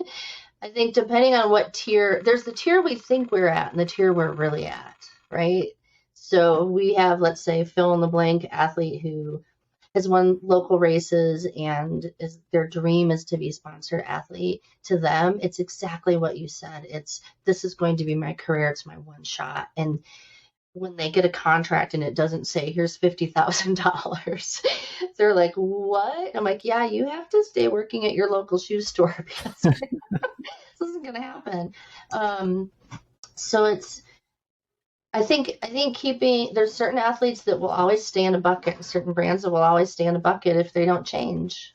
I think depending on what tier, there's the tier we think we're at and the tier we're really at, right? So we have, let's say, fill in the blank athlete who has won local races and their dream is to be a sponsored athlete. To them, it's exactly what you said. This is going to be my career. It's my one shot. And when they get a contract and it doesn't say here's $50,000, they're like, what? I'm like, yeah, you have to stay working at your local shoe store because this isn't going to happen. Um, so it's, I think keeping, there's certain athletes that will always stay in a bucket, and certain brands that will always stay in a bucket if they don't change.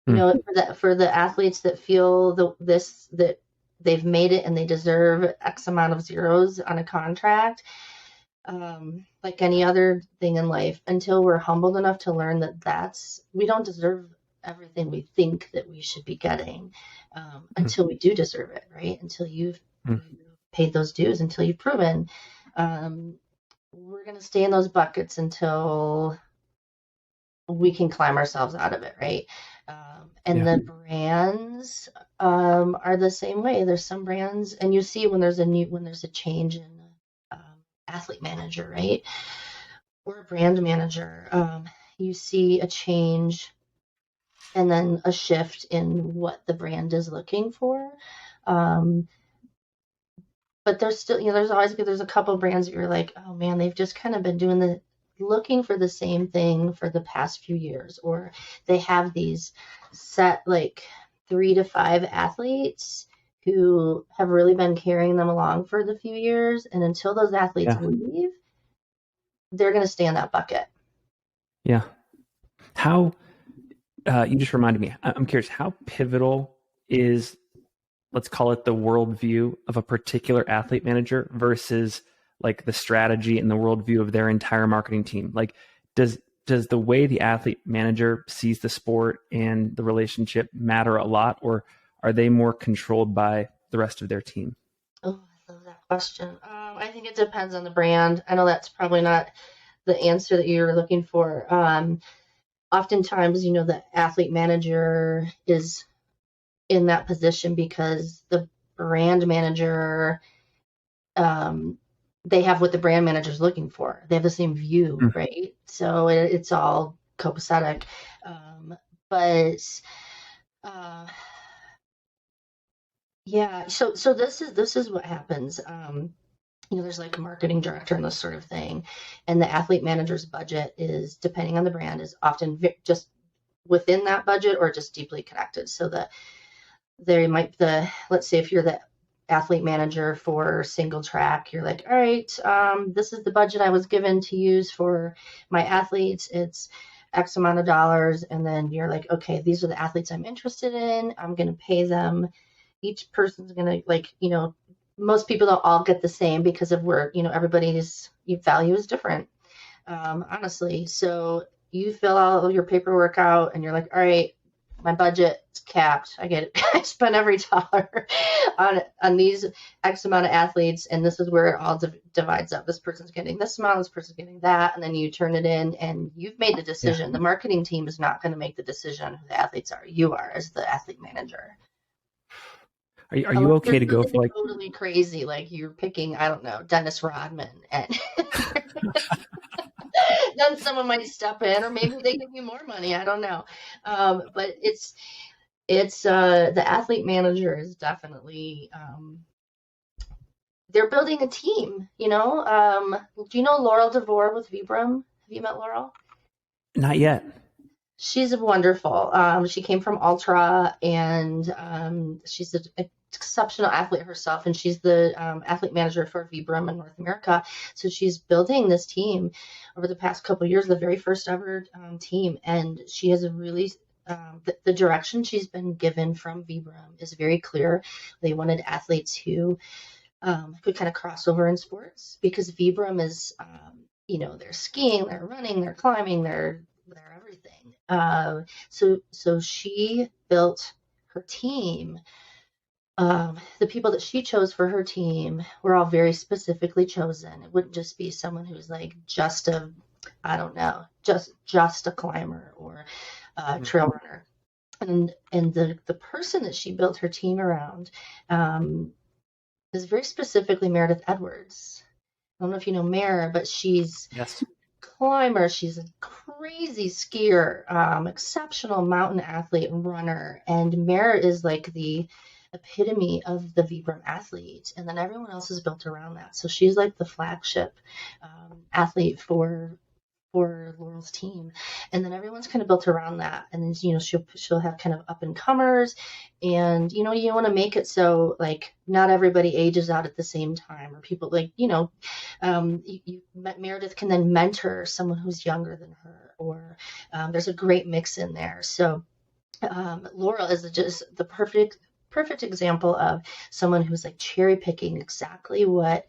You Hmm. know, for the athletes that feel that they've made it and they deserve X amount of zeros on a contract, like any other thing in life, until we're humbled enough to learn that we don't deserve everything we think that we should be getting, Hmm. until we do deserve it, right? Until Hmm. you've paid those dues, until you've proven. Um, we're going to stay in those buckets until we can climb ourselves out of it, right? And Yeah. the brands are the same way. There's some brands, and you see when there's a change in um, athlete manager, right, or a brand manager, you see a change and then a shift in what the brand is looking for. Um, but there's still, there's a couple brands that you're like, oh man, they've just kind of been doing looking for the same thing for the past few years, or they have these set like 3 to 5 athletes who have really been carrying them along for the few years, and until those athletes Yeah. leave, they're going to stay in that bucket. Yeah. How you just reminded me. I'm curious. How pivotal is, let's call it, the worldview of a particular athlete manager versus like the strategy and the worldview of their entire marketing team? Like, does does the way the athlete manager sees the sport and the relationship matter a lot, or are they more controlled by the rest of their team? Oh, I love that question. I think it depends on the brand. I know that's probably not the answer that you're looking for. Oftentimes, the athlete manager is in that position because the brand manager, um, they have what the brand manager is looking for. They have the same view, Mm. right? So it's all copacetic. But uh, yeah, so this is what happens. There's like a marketing director and this sort of thing, and the athlete manager's budget is, depending on the brand, is often just within that budget or just deeply connected. So that they might let's say if you're the athlete manager for single track, you're like, all right, this is the budget I was given to use for my athletes. It's X amount of dollars, and then you're like, okay, these are the athletes I'm interested in. I'm going to pay them. Each person's going to, like, most people don't all get the same because of where, everybody's value is different, honestly. So you fill all your paperwork out and you're like, all right, my budget is capped. I get it. I spend every dollar on these X amount of athletes, and this is where it all divides up. This person's getting this amount, this person's getting that, and then you turn it in, and you've made the Yeah. decision. The marketing team is not going to make the decision who the athletes are. You are, as the athlete manager. Are you Unless okay there's to go something for like? totally crazy, like you're picking, I don't know, Dennis Rodman, and then someone might step in, or maybe they give you more money. I don't know. But it's the athlete manager is definitely, they're building a team. Do you know Laurel DeVore with Vibram? Have you met Laurel? Not yet. She's wonderful. She came from Ultra, and she's an exceptional athlete herself, and she's the athlete manager for Vibram in North America. So she's building this team over the past couple of years, the very first ever team, and she has a really the direction she's been given from Vibram is very clear. They wanted athletes who could kind of cross over in sports, because Vibram is, they're skiing, they're running, they're climbing, they're everything. So she built her team. The people that she chose for her team were all very specifically chosen. It wouldn't just be someone who's like just a, I don't know, just a climber or a Mm. trail runner. And the person that she built her team around, is very specifically Meredith Edwards. I don't know if you know Mara, but she's Yes. climber. She's a crazy skier, exceptional mountain athlete and runner. And Mara is like epitome of the Vibram athlete, and then everyone else is built around that. So she's like the flagship athlete for Laurel's team, and then everyone's kind of built around that. And then she'll have kind of up and comers, and you want to make it so like not everybody ages out at the same time, or people like Meredith can then mentor someone who's younger than her, or there's a great mix in there. So Laurel is just the perfect example of someone who's like cherry picking exactly what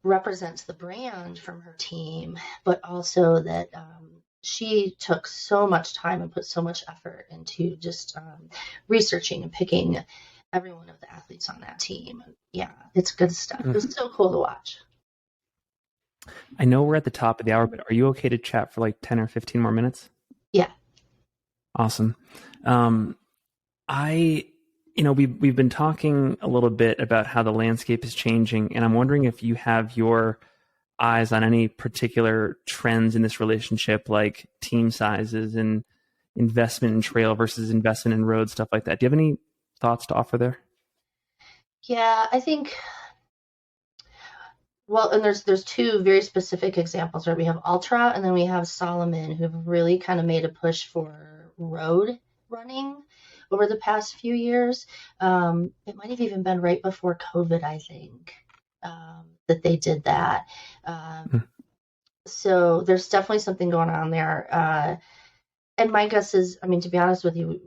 represents the brand from her team, but also that she took so much time and put so much effort into just researching and picking every one of the athletes on that team. And yeah, it's good stuff. It was so cool to watch. I know we're at the top of the hour, but are you okay to chat for like 10 or 15 more minutes? Yeah. Awesome. We've been talking a little bit about how the landscape is changing, and I'm wondering if you have your eyes on any particular trends in this relationship, like team sizes and investment in trail versus investment in road, stuff like that. Do you have any thoughts to offer there? Yeah, I think, well, and there's two very specific examples, right? We have Ultra, and then we have Solomon, who've really kind of made a push for road running over the past few years. It might have even been right before COVID, I think, that they did that. So there's definitely something going on there. And my guess is, I mean, to be honest with you,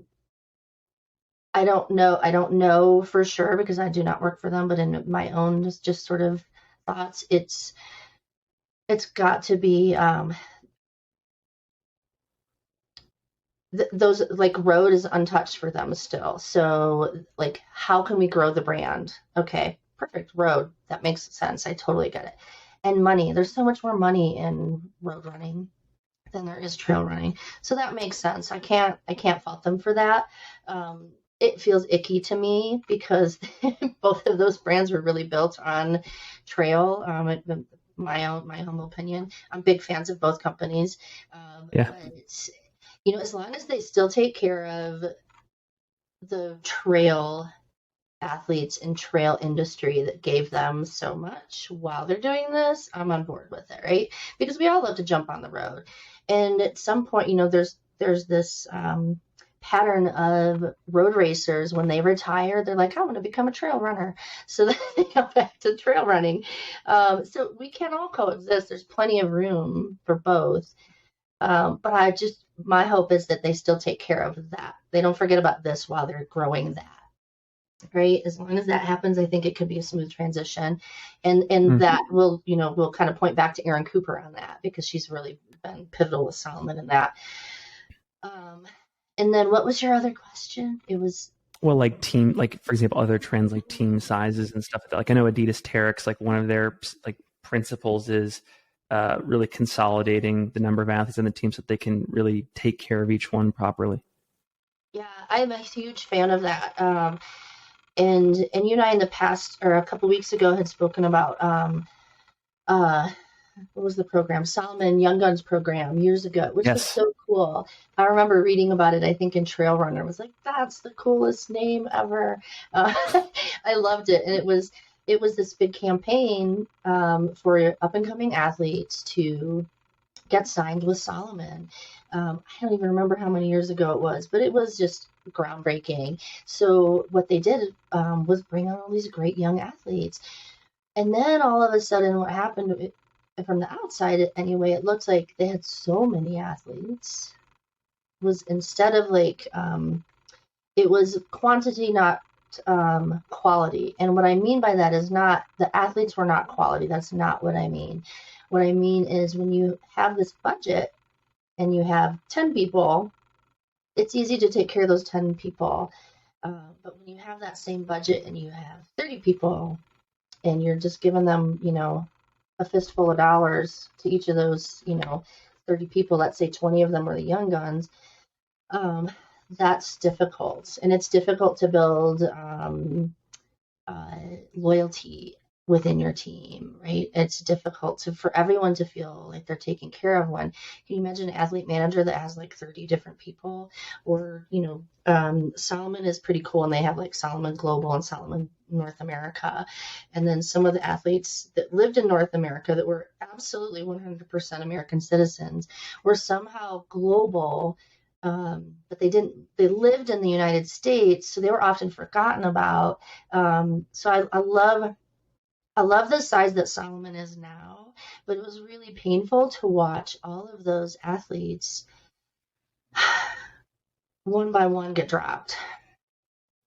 I don't know for sure because I do not work for them, but in my own just sort of thoughts, it's got to be those, like, road is untouched for them still. So like, how can we grow the brand? Okay, perfect, road, that makes sense. I totally get it. And money, there's so much more money in road running than there is trail running, so that makes sense. I can't fault them for that. It feels icky to me because both of those brands were really built on trail. My humble opinion, I'm big fans of both companies. Yeah. But as long as they still take care of the trail athletes and trail industry that gave them so much while they're doing this, I'm on board with it, right? Because we all love to jump on the road, and at some point, there's this pattern of road racers. When they retire, they're like, I'm going to become a trail runner, so then they go back to trail running. So we can all coexist. There's plenty of room for both. But my hope is that they still take care of that. They don't forget about this while they're growing that. Right. As long as that happens, I think it could be a smooth transition, and that will kind of point back to Erin Cooper on that, because she's really been pivotal with Solomon in that. And then what was your other question? It was, well, like for example, other trends like team sizes and stuff like that. Like I know Adidas Terex, like one of their like principles is really consolidating the number of athletes on the team so that they can really take care of each one properly. Yeah, I'm a huge fan of that. And you and I in the past, or a couple of weeks ago, had spoken about what was the program? Solomon Young Guns program years ago, which was so cool. I remember reading about it, I think in Trail Runner. I was like, that's the coolest name ever. I loved it. And it was this big campaign for up and coming athletes to get signed with Solomon. I don't even remember how many years ago it was, but it was just groundbreaking. So what they did was bring on all these great young athletes. And then all of a sudden what happened, from the outside anyway, it looked like they had so many athletes, was instead of like, it was quantity, not quality. And what I mean by that is not, the athletes were not quality. That's not what I mean. What I mean is when you have this budget and you have 10 people, it's easy to take care of those 10 people. But when you have that same budget and you have 30 people and you're just giving them, a fistful of dollars to each of those, 30 people, let's say 20 of them are the young guns, that's difficult. And it's difficult to build loyalty within your team, right? It's difficult for everyone to feel like they're taking care of one. Can you imagine an athlete manager that has like 30 different people? Or, Solomon is pretty cool, and they have like Solomon Global and Solomon North America. And then some of the athletes that lived in North America that were absolutely 100% American citizens were somehow global, but they lived in the United States, so they were often forgotten about. So I love the size that Solomon is now, but it was really painful to watch all of those athletes one by one get dropped.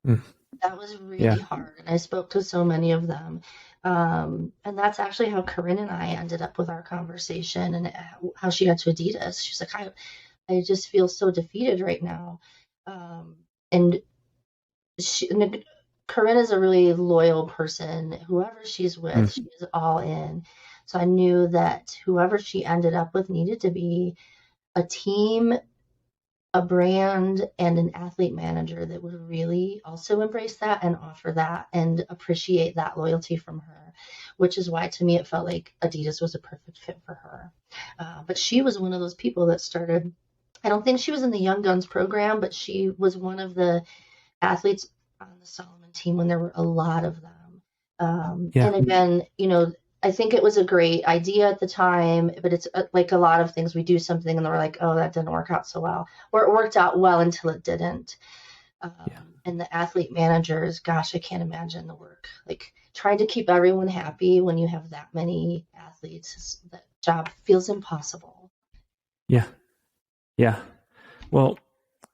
Mm. That was really Yeah. hard, and I spoke to so many of them. And that's actually how Corinne and I ended up with our conversation, and how she got to Adidas. She's like, I just feel so defeated right now. And Corinne is a really loyal person. Whoever she's with, Mm. she's all in. So I knew that whoever she ended up with needed to be a team, a brand, and an athlete manager that would really also embrace that and offer that and appreciate that loyalty from her, which is why to me it felt like Adidas was a perfect fit for her. But she was one of those people that started, I don't think she was in the Young Guns program, but she was one of the athletes on the Solomon team when there were a lot of them. Yeah. And again, I think it was a great idea at the time, but it's like a lot of things. We do something and we're like, oh, that didn't work out so well, or it worked out well until it didn't. Yeah. And the athlete managers, gosh, I can't imagine the work. Like trying to keep everyone happy when you have that many athletes, that job feels impossible. Yeah. Yeah. Well,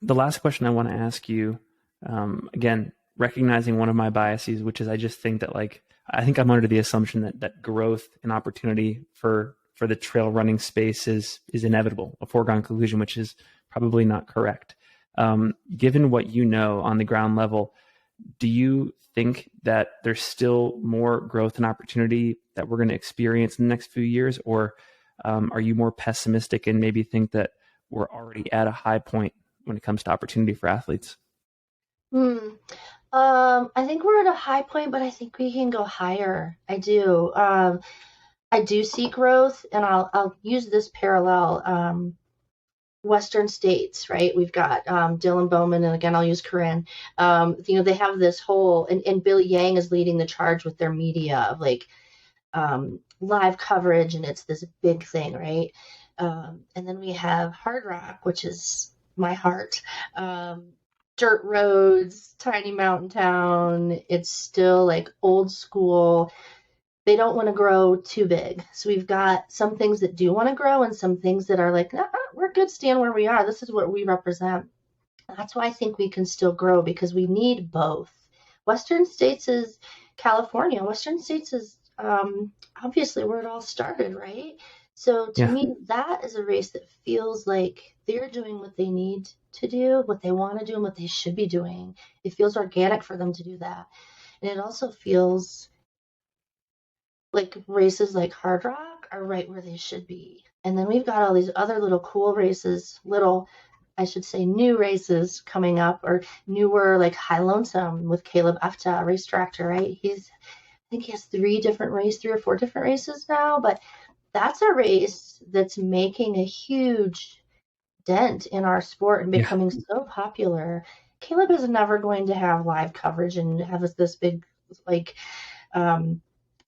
the last question I want to ask you, again, recognizing one of my biases, which is I just think that I think I'm under the assumption that growth and opportunity for the trail running space is inevitable, a foregone conclusion, which is probably not correct. Given what you know on the ground level, do you think that there's still more growth and opportunity that we're going to experience in the next few years, or are you more pessimistic and maybe think that we're already at a high point when it comes to opportunity for athletes? Hmm. I think we're at a high point, but I think we can go higher. I do. I do see growth, and I'll use this parallel. Western states, right? We've got Dylan Bowman, and again, I'll use Corinne. They have this whole, and Billy Yang is leading the charge with their media of like live coverage, and it's this big thing, right? And then we have Hard Rock, which is my heart. Dirt roads, tiny mountain town. It's still like old school. They don't want to grow too big. So we've got some things that do want to grow and some things that are like, nah, we're good staying where we are. This is what we represent. That's why I think we can still grow, because we need both. Western states is California. Western states is obviously where it all started, right? So to Yeah. me, that is a race that feels like they're doing what they need to do, what they want to do, and what they should be doing. It feels organic for them to do that. And it also feels like races like Hard Rock are right where they should be. And then we've got all these other little cool races, I should say, new races coming up, or newer, like High Lonesome with Caleb Efta, race director, right? I think he has three or four different races now, but that's a race that's making a huge dent in our sport and Yeah. becoming so popular. Caleb is never going to have live coverage and have this big, like, um,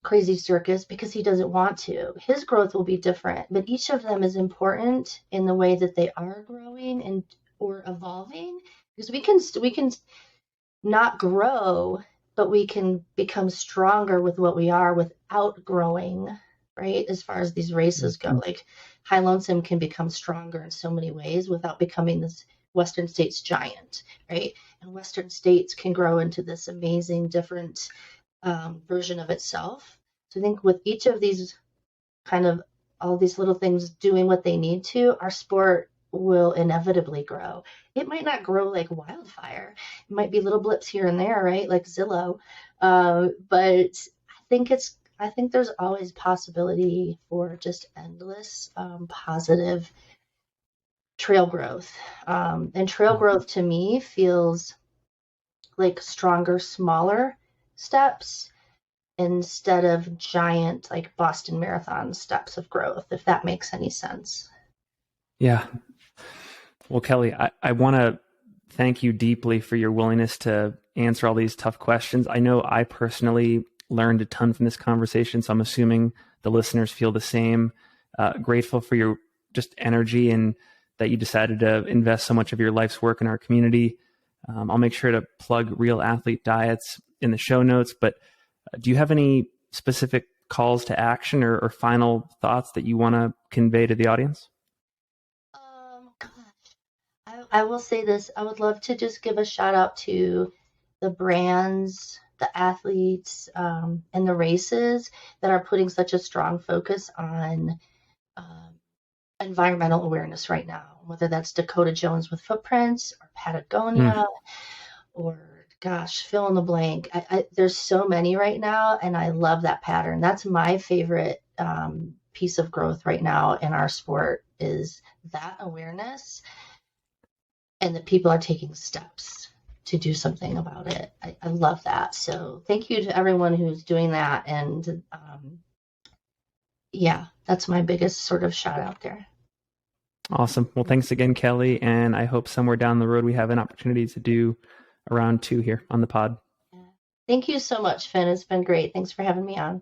crazy circus, because he doesn't want to. His growth will be different, but each of them is important in the way that they are growing and or evolving, because we can not grow, but we can become stronger with what we are without growing, right? As far as these races go, like High Lonesome can become stronger in so many ways without becoming this Western States giant, right? And Western States can grow into this amazing different version of itself. So I think with each of these kind of all these little things doing what they need to, our sport will inevitably grow. It might not grow like wildfire. It might be little blips here and there, right? Like Zillow. But I think there's always possibility for just endless positive trail growth. And trail growth to me feels like stronger, smaller steps, instead of giant like Boston Marathon steps of growth, if that makes any sense. Yeah. Well, Kelly, I want to thank you deeply for your willingness to answer all these tough questions. I know I personally learned a ton from this conversation, so I'm assuming the listeners feel the same. Grateful for your just energy and that you decided to invest so much of your life's work in our community. I'll make sure to plug Real Athlete Diets in the show notes, but do you have any specific calls to action or final thoughts that you want to convey to the audience? Gosh, I will say this. I would love to just give a shout out to the brands, the athletes, and the races that are putting such a strong focus on um, environmental awareness right now, whether that's Dakota Jones with Footprints or Mm, Patagonia or gosh, fill in the blank. There's so many right now, and I love that pattern. That's my favorite piece of growth right now in our sport is that awareness and that people are taking steps to do something about it. I love that. So thank you to everyone who's doing that. And yeah, that's my biggest sort of shout out there. awesome. Well, thanks again, Kelly. And I hope somewhere down the road we have an opportunity to do a round two here on the pod. Thank you so much, Finn. It's been great. Thanks for having me on.